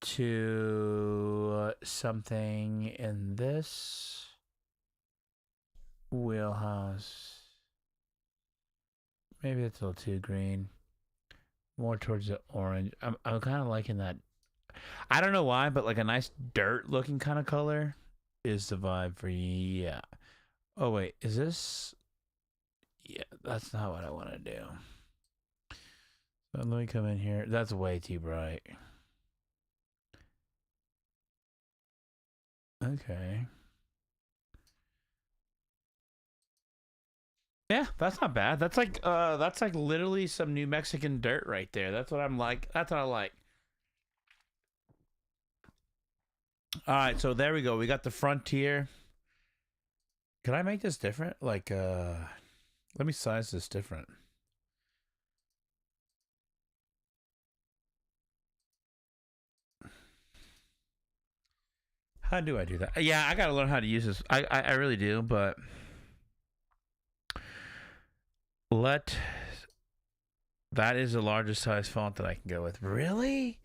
to something in this wheelhouse. Maybe it's a little too green. More towards the orange. I'm kind of liking that. I don't know why, but like a nice dirt looking kind of color is the vibe for you. Yeah. Oh wait, is this? Yeah, that's not what I want to do. So let me come in here. That's way too bright. Okay. Yeah, that's not bad. That's like literally some New Mexican dirt right there. That's what I'm like. That's what I like. All right, so there we go. We got the Frontier. Can I make this different? Like let me size this different. How do I do that? Yeah, I got to learn how to use this. I really do, but let that is the largest size font that I can go with. Really?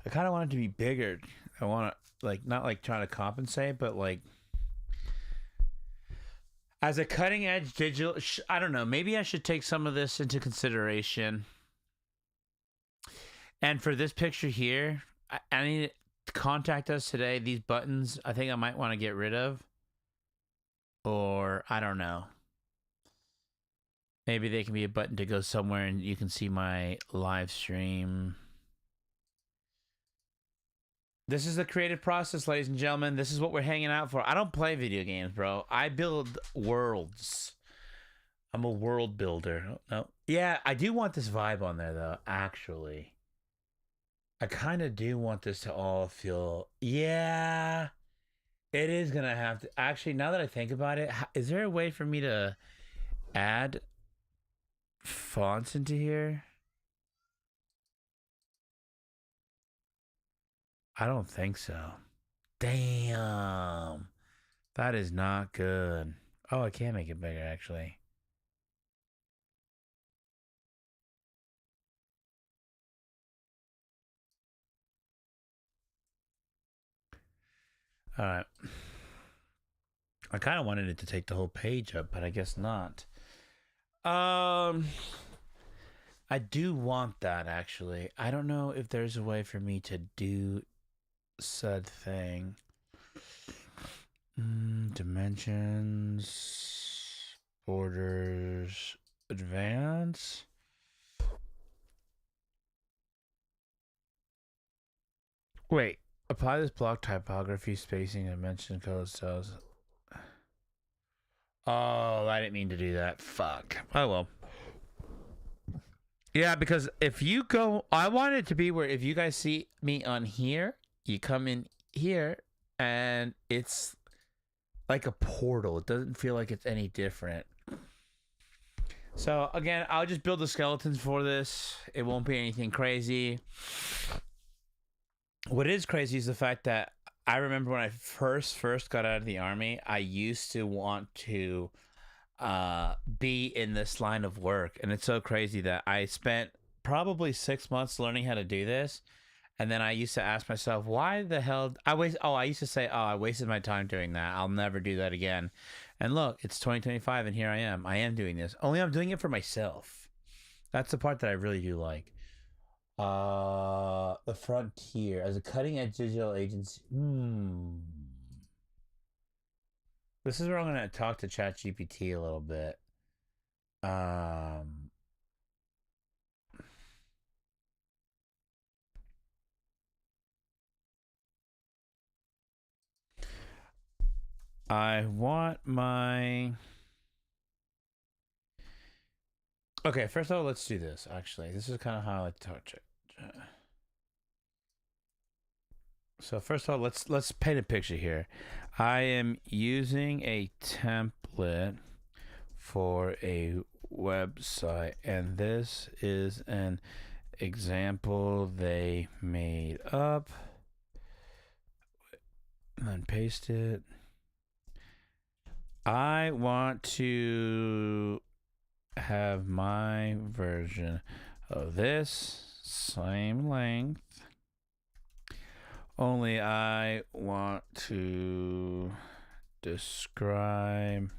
I kind of want it to be bigger. I want to like not like trying to compensate, but like as a cutting edge digital. I don't know. Maybe I should take some of this into consideration. And for this picture here, I need to contact us today. These buttons, I think I might want to get rid of, or I don't know. Maybe they can be a button to go somewhere and you can see my live stream. This is the creative process, ladies and gentlemen. This is what we're hanging out for. I don't play video games, bro. I build worlds. I'm a world builder. No. Yeah, I do want this vibe on there, though, actually. I kind of do want this to all feel. Yeah, it is going to have to. Actually, now that I think about it, is there a way for me to add fonts into here? I don't think so. Damn. That is not good. Oh, I can make it bigger, actually. All right. I kind of wanted it to take the whole page up, but I guess not. Um, I do want that, actually. I don't know if there's a way for me to do said thing. Dimensions, borders, advance. Wait, Apply this block typography, spacing, dimension, color styles. Oh, I didn't mean to do that. Fuck. Oh well. Yeah, because if you go, I want it to be where if you guys see me on here, you come in here, and it's like a portal. It doesn't feel like it's any different. So again, I'll just build the skeletons for this. It won't be anything crazy. What is crazy is the fact that I remember when I first got out of the army, I used to want to be in this line of work, and it's so crazy that I spent probably 6 months learning how to do this, and then I used to ask myself, why the hell I used to say, oh, I wasted my time doing that, I'll never do that again. And look, it's 2025 and here I am doing this, only I'm doing it for myself. That's the part that I really do like. The Frontier as a cutting edge digital agency. This is where I'm gonna talk to ChatGPT a little bit. I want my. Okay, first of all, let's do this. Actually, this is kind of how I like to talk to it. So first of all, let's paint a picture here. I am using a template for a website, and this is an example they made up. And then paste it. I want to have my version of this same length, only I want to describe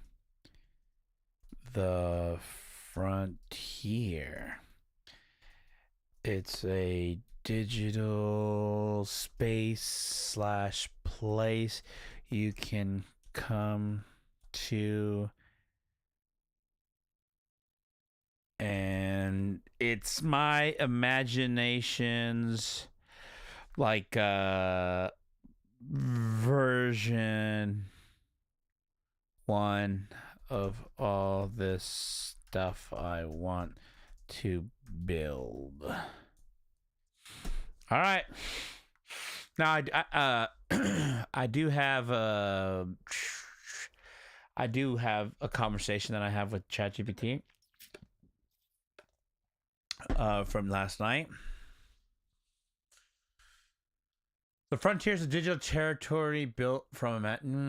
the frontier. It's a digital space / place you can come to, and it's my imagination's like version 1 of all this stuff I want to build. All right. Now I do have a conversation that I have with ChatGPT from last night. The frontier is a digital territory built from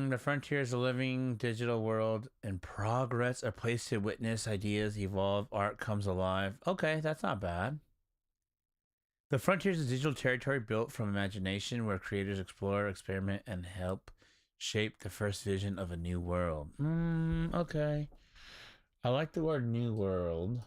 the frontier is a living digital world in progress, a place to witness ideas evolve, art comes alive. Okay, that's not bad. The frontier is a digital territory built from imagination where creators explore, experiment, and help shape the first vision of a new world. Okay. I like the word new world.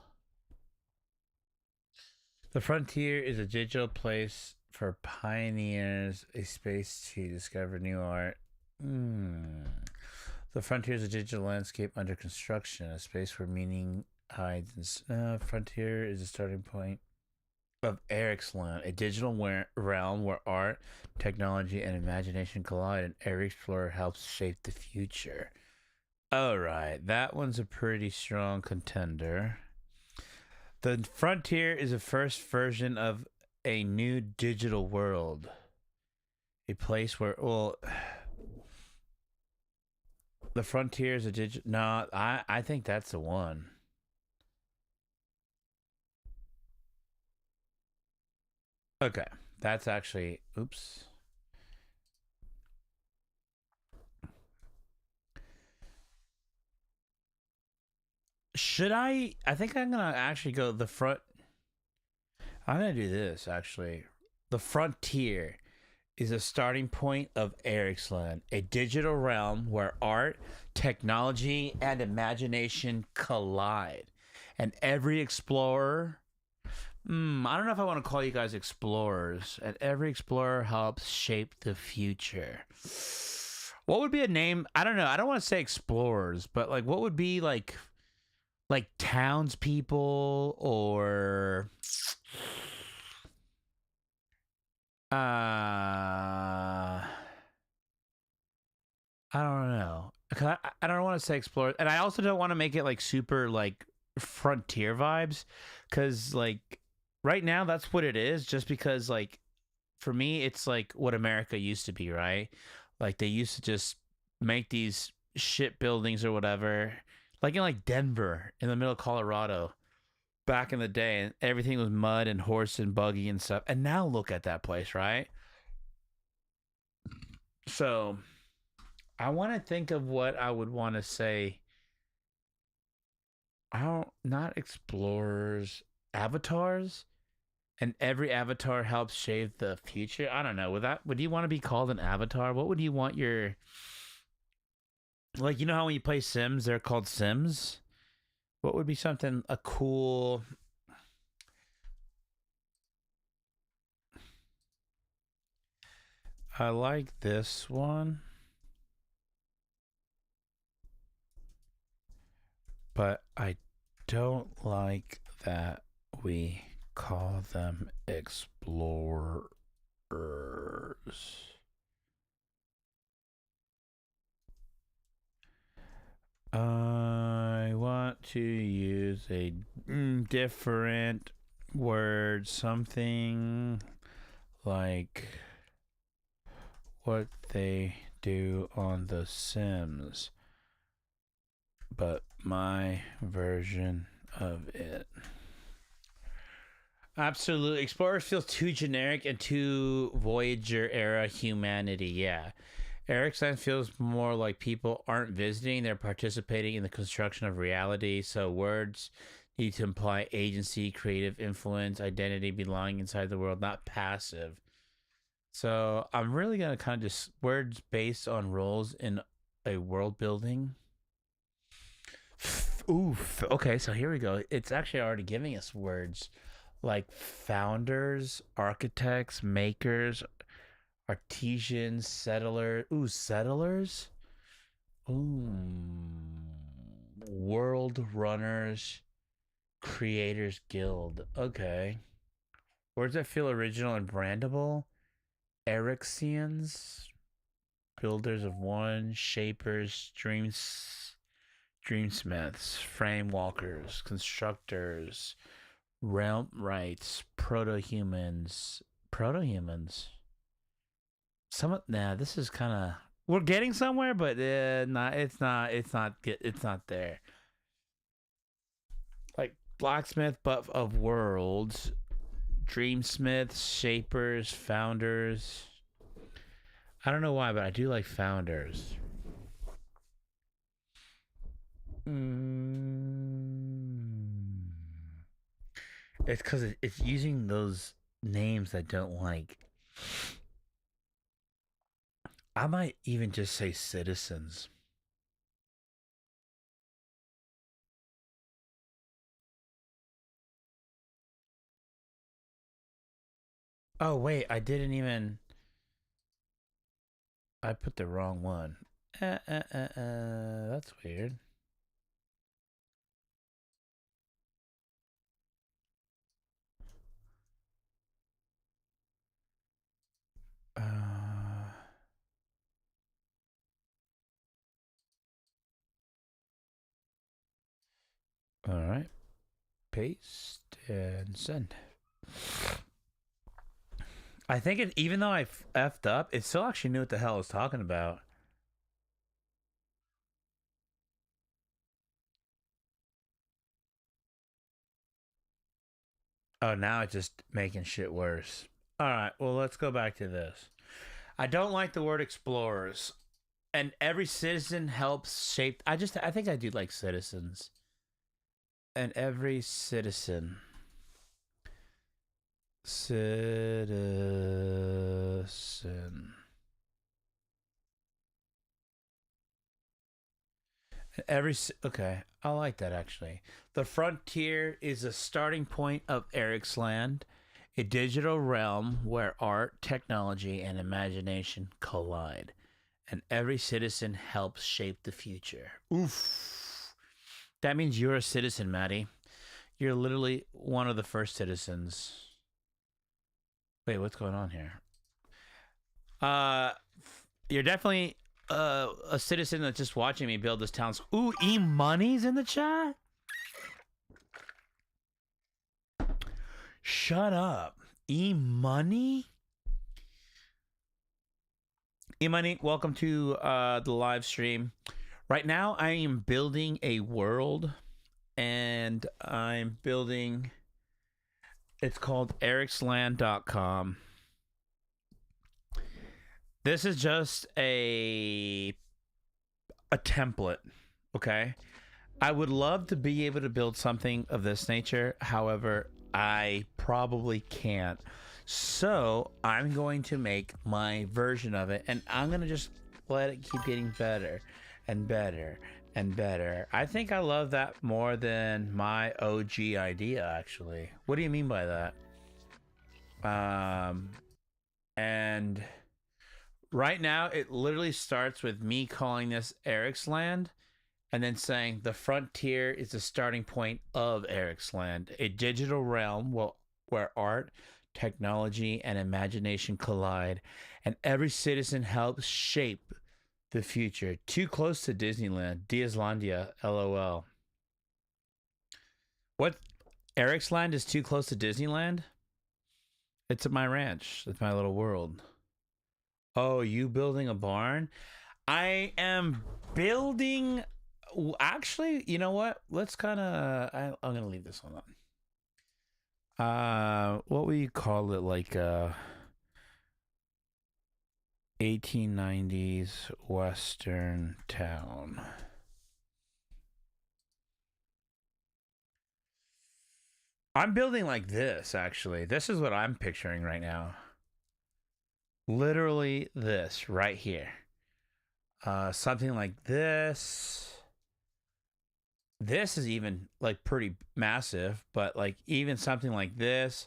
The frontier is a digital place for pioneers, a space to discover new art. The frontier is a digital landscape under construction, a space where meaning hides. Frontier is a starting point of Eric's Land, a digital realm where art, technology, and imagination collide, and every explorer helps shape the future. All right, that one's a pretty strong contender. The frontier is the first version of a new digital world, a place where, well, the frontier is a digital. No, I think that's the one. Okay, that's actually, oops. Should I think I'm gonna actually go the front. I'm gonna do this actually. The frontier is a starting point of Eric's Land, a digital realm where art, technology, and imagination collide, and every explorer. I don't know if I want to call you guys explorers. And every explorer helps shape the future. What would be a name? I don't know. I don't want to say explorers, but like, what would be like townspeople or I don't know. 'Cause I don't want to say explore, and I also don't want to make it like super like frontier vibes, because like right now that's what it is. Just because like for me it's like what America used to be, right? Like they used to just make these shit buildings or whatever, like in like Denver in the middle of Colorado back in the day, and everything was mud and horse and buggy and stuff. And now look at that place, right? So I want to think of what I would want to say. I don't, not explorers, avatars, and every avatar helps shape the future. I don't know. Would you want to be called an avatar? What would you want your, like, you know how when you play Sims, they're called Sims? What would be something a cool? I like this one, but I don't like that we call them explorers. I want to use a different word, something like what they do on The Sims, but my version of it. Absolutely. Explorers feels too generic and too Voyager era humanity. Yeah. Erickson feels more like people aren't visiting, they're participating in the construction of reality. So words need to imply agency, creative influence, identity, belonging inside the world, not passive. So I'm really going to kind of just words based on roles in a world building. Oof. Okay, so here we go. It's actually already giving us words like founders, architects, makers, artisans, settlers. Ooh, settlers. Ooh, world runners, creators guild. Okay, words that feel original and brandable. Erixians, builders of one, shapers, dreamsmiths, frame walkers, constructors, realm rights, proto-humans. This is kind of, we're getting somewhere, but not. It's not there. Like blacksmith, but of worlds, dreamsmiths, shapers, founders. I don't know why, but I do like founders. Mm. It's because it's using those names I don't like. I might even just say citizens. Oh wait, I didn't even. I put the wrong one. That's weird. All right, paste and send. I think it, even though I effed up, it still actually knew what the hell I was talking about. Oh, now it's just making shit worse. All right, well, let's go back to this. I don't like the word explorers. And every citizen helps shape. I think I do like citizens. And every citizen. Okay, I like that actually. The frontier is a starting point of Eric's land, a digital realm where art, technology, and imagination collide, and every citizen helps shape the future. Oof. That means you're a citizen, Maddie. You're literally one of the first citizens. Wait, what's going on here? Uh, you're definitely a citizen that's just watching me build this town. Ooh, E-Money's in the chat? Shut up. E-Money? E-Money, welcome to the live stream. Right now, I am building a world, and I'm building... It's called ericsland.com. This is just a template, okay? I would love to be able to build something of this nature. However, I probably can't. So I'm going to make my version of it, and I'm going to just let it keep getting better and better and better. I think I love that more than my OG idea, actually. What do you mean by that? And right now, it literally starts with me calling this Eric's Land, and then saying the frontier is the starting point of Eric's Land, a digital realm where art, technology, and imagination collide, and every citizen helps shape the future. Too close to Disneyland, Dislandia, LOL. What? Eric's Land is too close to Disneyland? It's at my ranch. It's my little world. Oh, you building a barn? I am building... Actually, you know what? Let's kind of... I'm going to leave this one on. What would you call it? Like 1890s Western town. I'm building like this, actually. This is what I'm picturing right now. Literally this right here. Something like this. This is even like pretty massive, but like even something like this.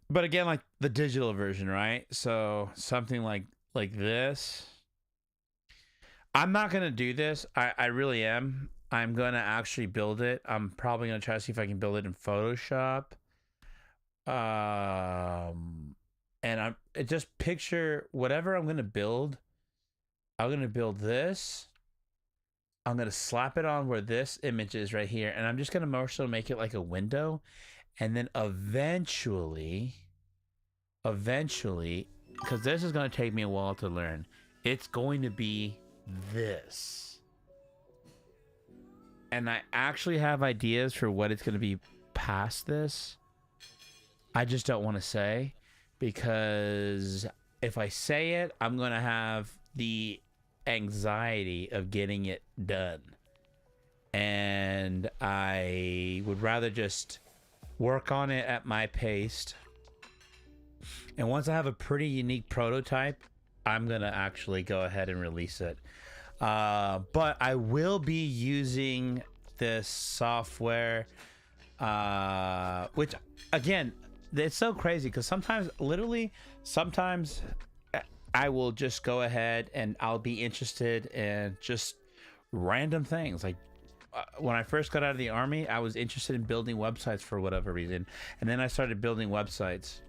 But again, like the digital version, right? So something like this. I'm not gonna do this. I really am. I'm gonna actually build it. I'm probably gonna try to see if I can build it in Photoshop. And I'm just picture whatever I'm gonna build. I'm gonna build this. I'm going to slap it on where this image is right here. And I'm just going to more so make it like a window. And then eventually, because this is going to take me a while to learn, it's going to be this. And I actually have ideas for what it's going to be past this. I just don't want to say, because if I say it, I'm going to have the anxiety of getting it done, and I would rather just work on it at my pace. And once I have a pretty unique prototype, I'm gonna actually go ahead and release it. But I will be using this software, which again, it's so crazy because sometimes I will just go ahead and I'll be interested in just random things. Like when I first got out of the army, I was interested in building websites for whatever reason. And then I started building websites.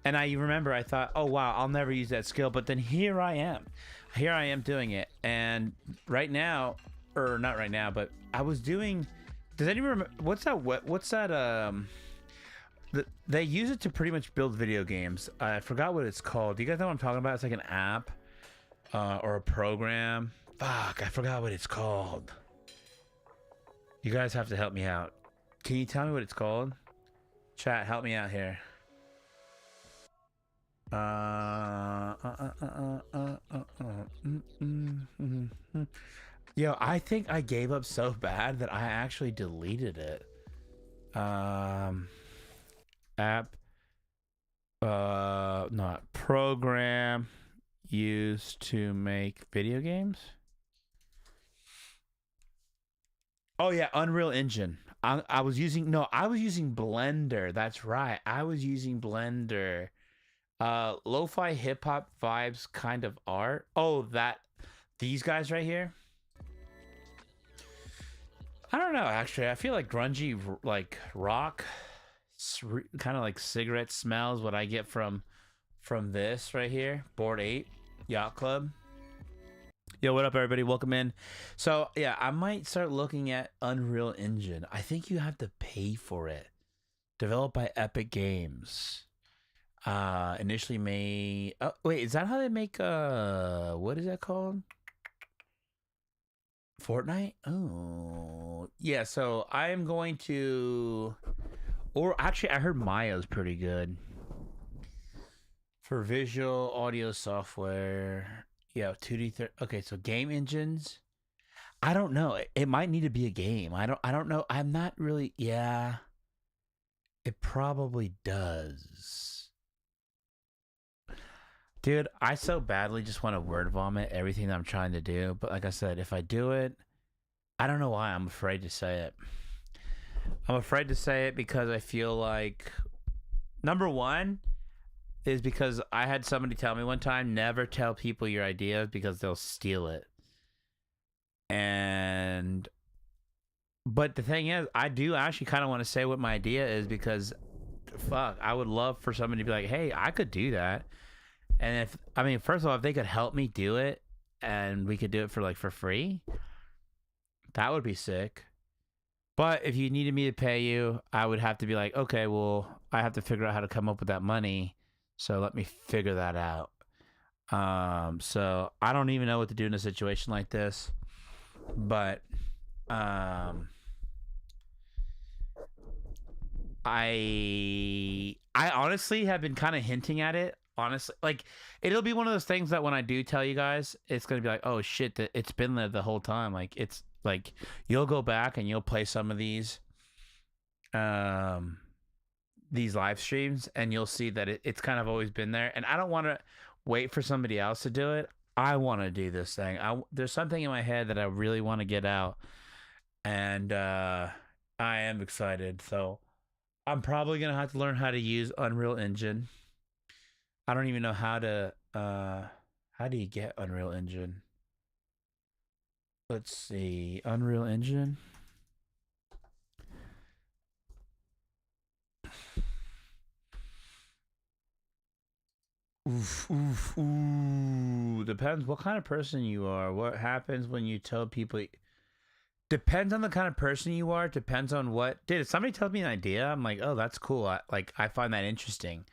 And I remember I thought, oh, wow, I'll never use that skill. But then here I am. Here I am doing it. And right now, or not right now, but I was doing... Does anyone remember... What's that... They use it to pretty much build video games. I forgot what it's called. Do you guys know what I'm talking about? It's like an app or a program. Fuck, I forgot what it's called. You guys have to help me out. Can you tell me what it's called? Chat, help me out here. Yo, I think I gave up so bad that I actually deleted it. App, not program used to make video games. Oh yeah, Unreal Engine. I was using Blender. That's right. I was using Blender. Lo-fi hip hop vibes kind of art. Oh, these guys right here. I don't know, actually. I feel like grungy, like rock, kind of like cigarette smells, what I get from from this right here, board 8, Yacht Club. Yo, what up, everybody? Welcome in. So, yeah, I might start looking at Unreal Engine. I think you have to pay for it. Developed by Epic Games. Initially made. Oh, wait, is that how they make? What is that called? Fortnite? Oh, yeah. So I am going to. Or actually, I heard Maya's pretty good for visual audio software. Yeah, 2D. Okay, so game engines. I don't know. It might need to be a game. I don't know. I'm not really. Yeah, it probably does. Dude, I so badly just want to word vomit everything that I'm trying to do. But like I said, if I do it, I don't know why I'm afraid to say it. I'm afraid to say it because I feel like, number one, is because I had somebody tell me one time, never tell people your ideas because they'll steal it. But the thing is, I do actually kind of want to say what my idea is because, fuck, I would love for somebody to be like, hey, I could do that. And first of all, if they could help me do it and we could do it for free, that would be sick. But if you needed me to pay you, I would have to be like, okay, well, I have to figure out how to come up with that money. So let me figure that out. So I don't even know what to do in a situation like this. But I honestly have been kind of hinting at it. Honestly, like, it'll be one of those things that when I do tell you guys, it's gonna be like, oh shit, that it's been there the whole time. Like, it's like you'll go back and you'll play some of these live streams and you'll see that it's kind of always been there. And I don't want to wait for somebody else to do it. I want to do this thing. There's something in my head that I really want to get out, and I am excited. So I'm probably gonna have to learn how to use Unreal Engine. I don't even know how to. How do you get Unreal Engine? Let's see, Unreal Engine. Ooh. Depends what kind of person you are. What happens when you tell people? Depends on the kind of person you are. Depends on what. Dude, if somebody tells me an idea, I'm like, oh, that's cool. I find that interesting.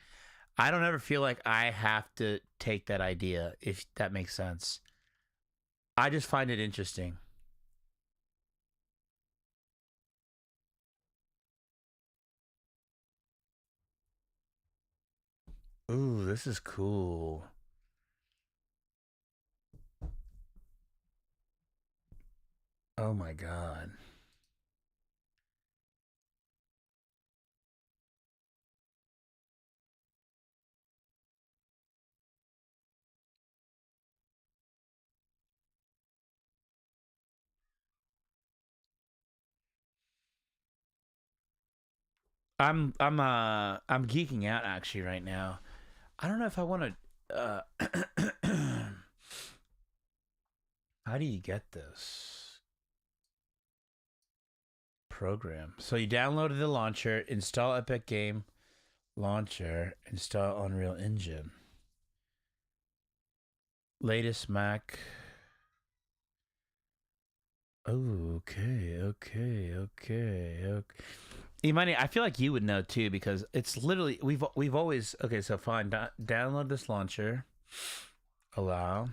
I don't ever feel like I have to take that idea, if that makes sense. I just find it interesting. Ooh, this is cool. Oh my god. I'm geeking out actually right now. I don't know if I want to how do you get this program? So you downloaded the launcher, install Epic Game Launcher, install Unreal Engine. Latest Mac. Oh, okay. Imani, I feel like you would know too because it's literally we've always okay. So fine, download this launcher. Allow.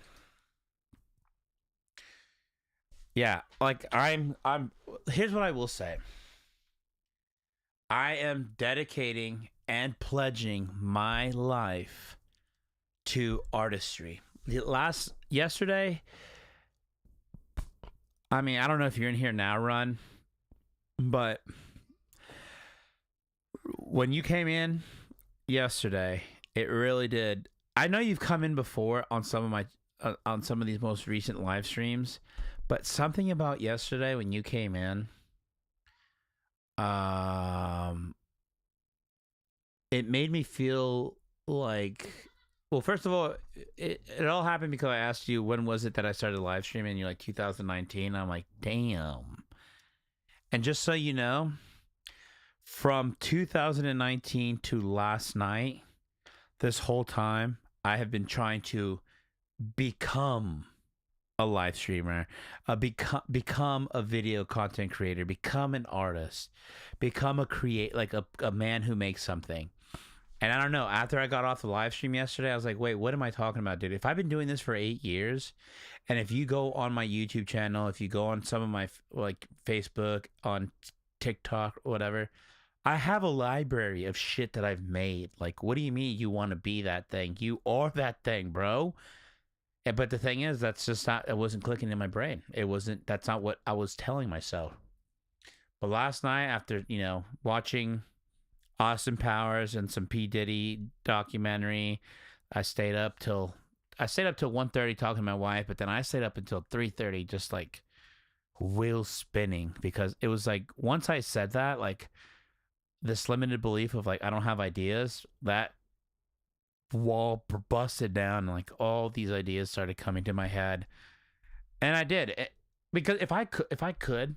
Yeah, like I'm. Here's what I will say. I am dedicating and pledging my life to artistry. Yesterday, I mean, I don't know if you're in here now, Run, but when you came in yesterday, it really did. I know you've come in before on some of my on some of these most recent live streams, but something about yesterday when you came in, it made me feel like, well, first of all, it all happened because I asked you when was it that I started live streaming, and you're like 2019. I'm like, damn. And just so you know, from 2019 to last night, this whole time I have been trying to become a live streamer, become a video content creator, become an artist, become a man who makes something. And I don't know, after I got off the live stream yesterday, I was like, wait, what am I talking about, dude? If I've been doing this for 8 years, and if you go on my YouTube channel, if you go on some of my like Facebook, on TikTok, whatever, I have a library of shit that I've made. Like, what do you mean you want to be that thing? You are that thing, bro. But the thing is, that's just not, it wasn't clicking in my brain. That's not what I was telling myself. But last night, after, watching Austin Powers and some P. Diddy documentary, I stayed up till 1:30 talking to my wife, but then I stayed up until 3:30 just like wheels spinning, because it was like, once I said that, like, this limited belief of like I don't have ideas, that wall busted down, and like all these ideas started coming to my head, and I did it, because if I could,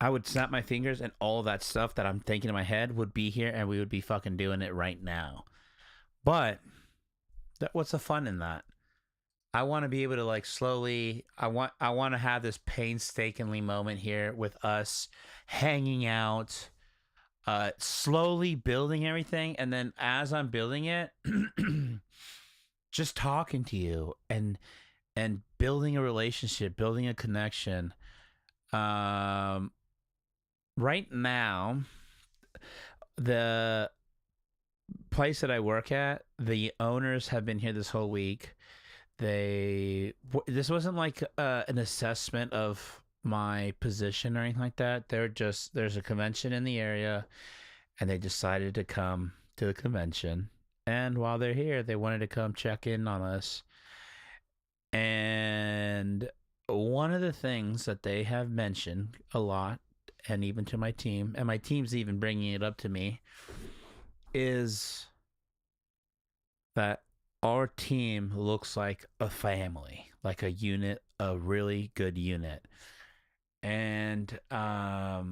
I would snap my fingers and all that stuff that I'm thinking in my head would be here, and we would be fucking doing it right now. But what's the fun in that? I want to be able to like slowly. I want to have this painstakingly moment here with us hanging out, slowly building everything, and then as I'm building it, just talking to you and building a relationship, building a connection. Right now, the place that I work at, the owners have been here this whole week. This wasn't like an assessment of my position or anything like that. There's a convention in the area, and they decided to come to the convention. And while they're here, they wanted to come check in on us. And one of the things that they have mentioned a lot, and even to my team, and my team's even bringing it up to me, is that our team looks like a family, like a unit, a really good unit. And I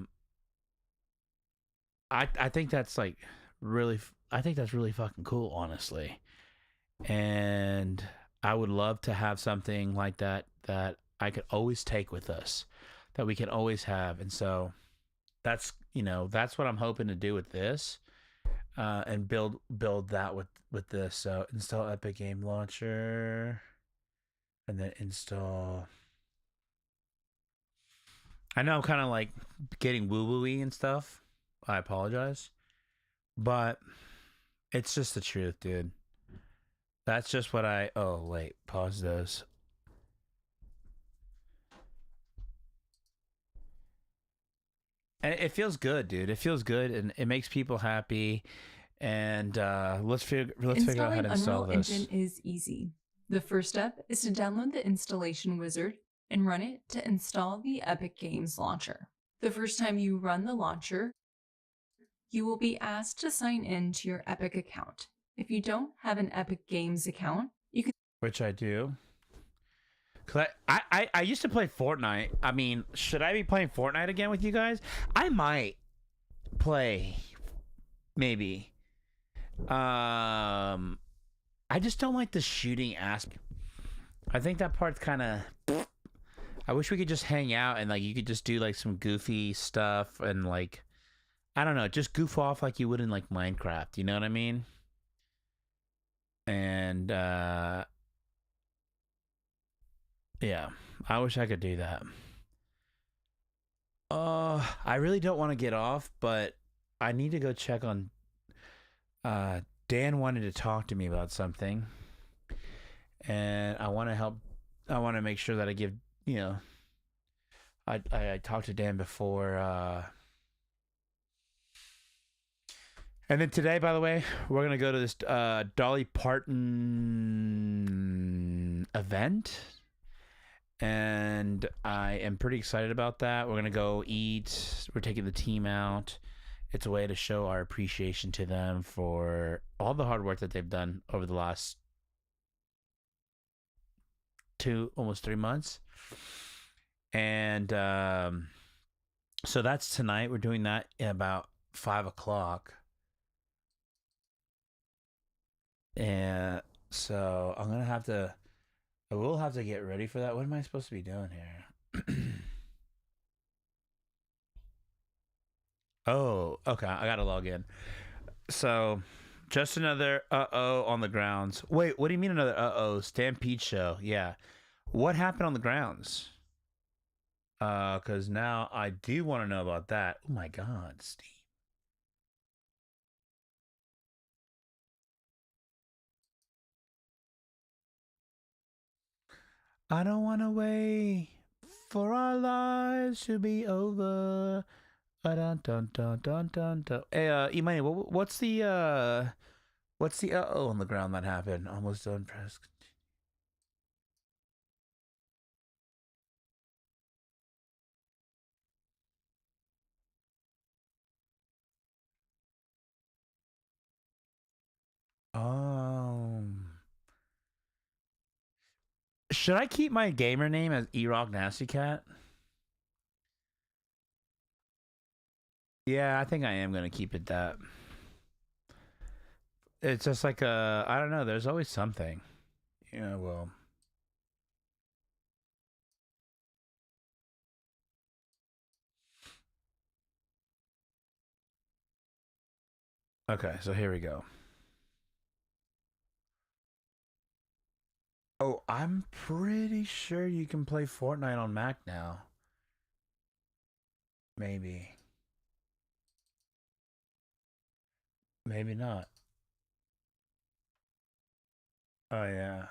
think that's like really, I think that's really fucking cool, honestly. And I would love to have something like that I could always take with us, that we can always have. And so that's that's what I'm hoping to do with this, and build that with this. So install Epic Game Launcher, and then install. I know I'm kind of like getting woo wooey and stuff. I apologize, but it's just the truth, dude. That's just what I. Oh wait, pause this. And it feels good, dude. It feels good, and it makes people happy. And let's figure out how to install Unreal this. Engine is easy. The first step is to download the installation wizard and run it to install the Epic Games launcher. The first time you run the launcher, you will be asked to sign in to your Epic account. If you don't have an Epic Games account, you can... Which I do. Cause I used to play Fortnite. I mean, should I be playing Fortnite again with you guys? I might play, maybe. I just don't like the shooting aspect. I think that part's kind of. I wish we could just hang out and like you could just do like some goofy stuff and like, I don't know, just goof off like you would in like Minecraft. You know what I mean? And yeah, I wish I could do that. I really don't want to get off, but I need to go check on. Dan wanted to talk to me about something, and I want to help. I want to make sure that I give. I talked to Dan before. And then today, by the way, we're gonna go to this Dolly Parton event. And I am pretty excited about that. We're going to go eat. We're taking the team out. It's a way to show our appreciation to them for all the hard work that they've done over the last almost 3 months. And so that's tonight. We're doing that at about 5 o'clock. And so I'm gonna have to. I will have to get ready for that. What am I supposed to be doing here? Oh, okay. I gotta log in. So, just another uh-oh on the grounds. Wait, what do you mean another uh-oh? Stampede show. Yeah. What happened on the grounds? Because now I do want to know about that. Oh my God, Steve. I don't want to wait for our lives to be over. Dun, dun, dun, dun, dun, dun. Hey, Imani, what's the uh-oh on the ground that happened? Almost done press. Should I keep my gamer name as E-Rock Nasty Cat? Yeah, I think I am gonna keep it that. It's just like I don't know. There's always something. Yeah, well. Okay, so here we go. Oh, I'm pretty sure you can play Fortnite on Mac now. Maybe. Maybe not. Oh yeah.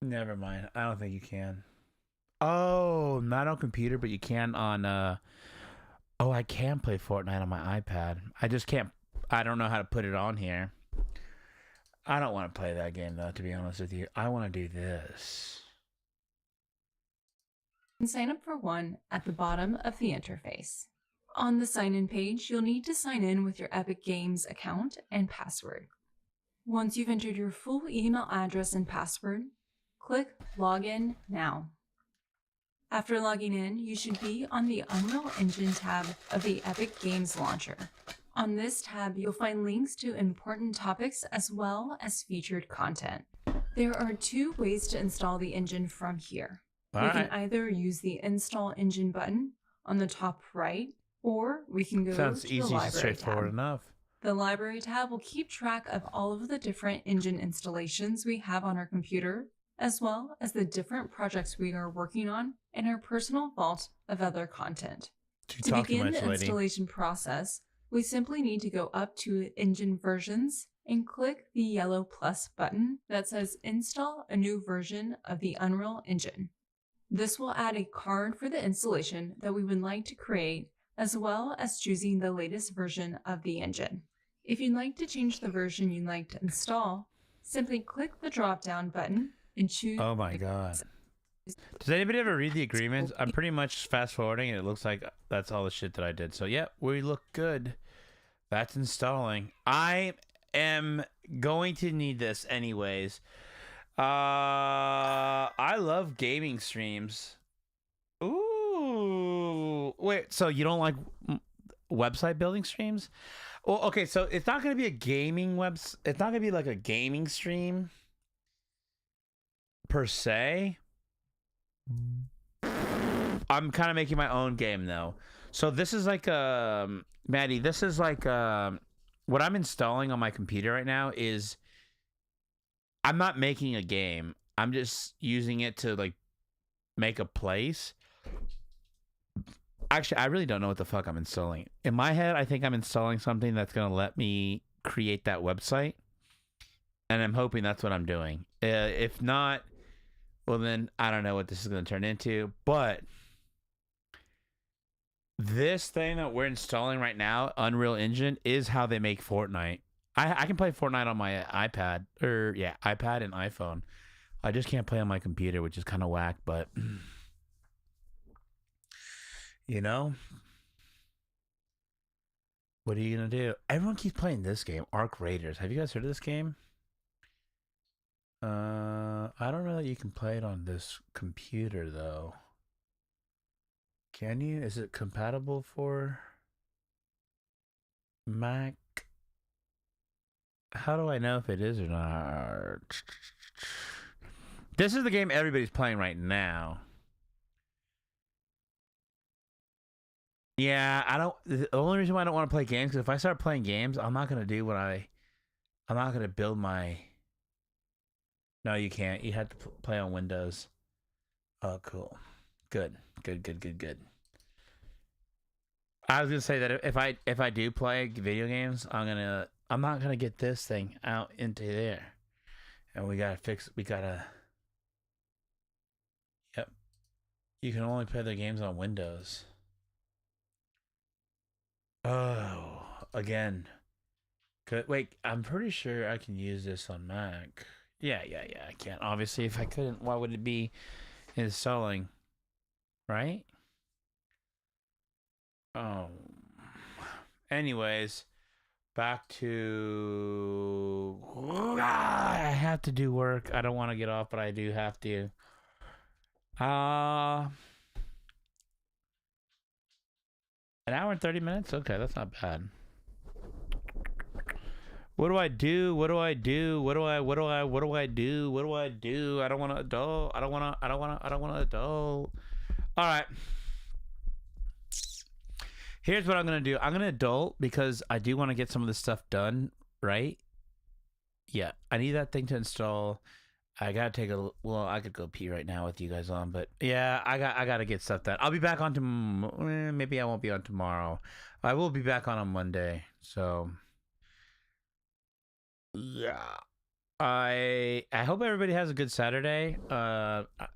Never mind. I don't think you can. Oh, not on computer, but you can on oh, I can play Fortnite on my iPad. I just can't I don't know how to put it on here. I don't want to play that game though, to be honest with you. I want to do this. And sign up for one at the bottom of the interface. On the sign-in page, you'll need to sign in with your Epic Games account and password. Once you've entered your full email address and password, click Login Now. After logging in, you should be on the Unreal Engine tab of the Epic Games Launcher. On this tab, you'll find links to important topics as well as featured content. There are two ways to install the engine from here. We can either use the Install Engine button on the top right, or we can go Sounds to the easy, Library straightforward tab. enough. The Library tab will keep track of all of the different engine installations we have on our computer, as well as the different projects we are working on in our personal vault of other content. To begin the installation process, we simply need to go up to Engine Versions and click the yellow plus button that says Install a new version of the Unreal Engine. This will add a card for the installation that we would like to create, as well as choosing the latest version of the engine. If you'd like to change the version you'd like to install, simply click the drop-down button and choose. Oh my God. Does anybody ever read the agreements? I'm pretty much fast forwarding and it looks like that's all the shit that I did. So yeah, we look good. That's installing. I am going to need this anyways. I love gaming streams. Ooh. Wait, so you don't like website building streams? Well, okay, so it's not going to be a gaming it's not going to be like a gaming stream per se. I'm kind of making my own game though. So this is like Maddie, this is like what I'm installing on my computer right now is I'm not making a game. I'm just using it to like make a place. Actually, I really don't know what the fuck I'm installing. In my head, I think I'm installing something that's going to let me create that website. And I'm hoping that's what I'm doing. If not, well then I don't know what this is going to turn into. But this thing that we're installing right now, Unreal Engine, is how they make Fortnite. I can play Fortnite on my iPad, iPad and iPhone. I just can't play on my computer, which is kind of whack, but you know, what are you gonna do? Everyone keeps playing this game, Arc Raiders. Have you guys heard of this game? I don't know that you can play it on this computer though. Can you? Is it compatible for? Mac. How do I know if it is or not? This is the game everybody's playing right now. Yeah, I don't. The only reason why I don't want to play games is if I start playing games, I'm not gonna do what I'm not gonna build my. No, you can't. You have to play on Windows. Oh, cool. Good. I was gonna say that if I do play video games, I'm not gonna get this thing out into there, and we gotta. Yep. You can only play the games on Windows. Oh, again. Good. Wait, I'm pretty sure I can use this on Mac. Yeah, I can. Obviously, if I couldn't, why would it be installing? Right? Oh. Anyways, back to. I have to do work. I don't want to get off, but I do have to. An hour and 30 minutes? Okay, that's not bad. What do I do? What do I do? What do I do? I don't want to adult. I don't want to adult. All right. Here's what I'm going to do. I'm going to adult because I do want to get some of this stuff done, right? Yeah. I need that thing to install. I got to take well, I could go pee right now with you guys on, but yeah, I got to get stuff done. I'll be back on maybe I won't be on tomorrow. I will be back on Monday. So yeah. I hope everybody has a good Saturday.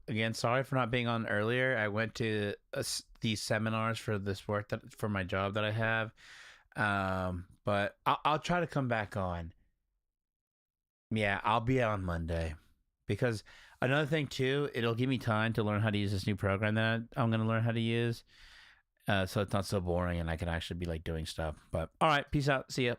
Again, sorry for not being on earlier. I went to these seminars for this work for my job that I have. But I'll try to come back on. Yeah, I'll be on Monday. Because another thing too, it'll give me time to learn how to use this new program that I'm going to learn how to use. So it's not so boring and I can actually be like doing stuff. But all right, peace out. See ya.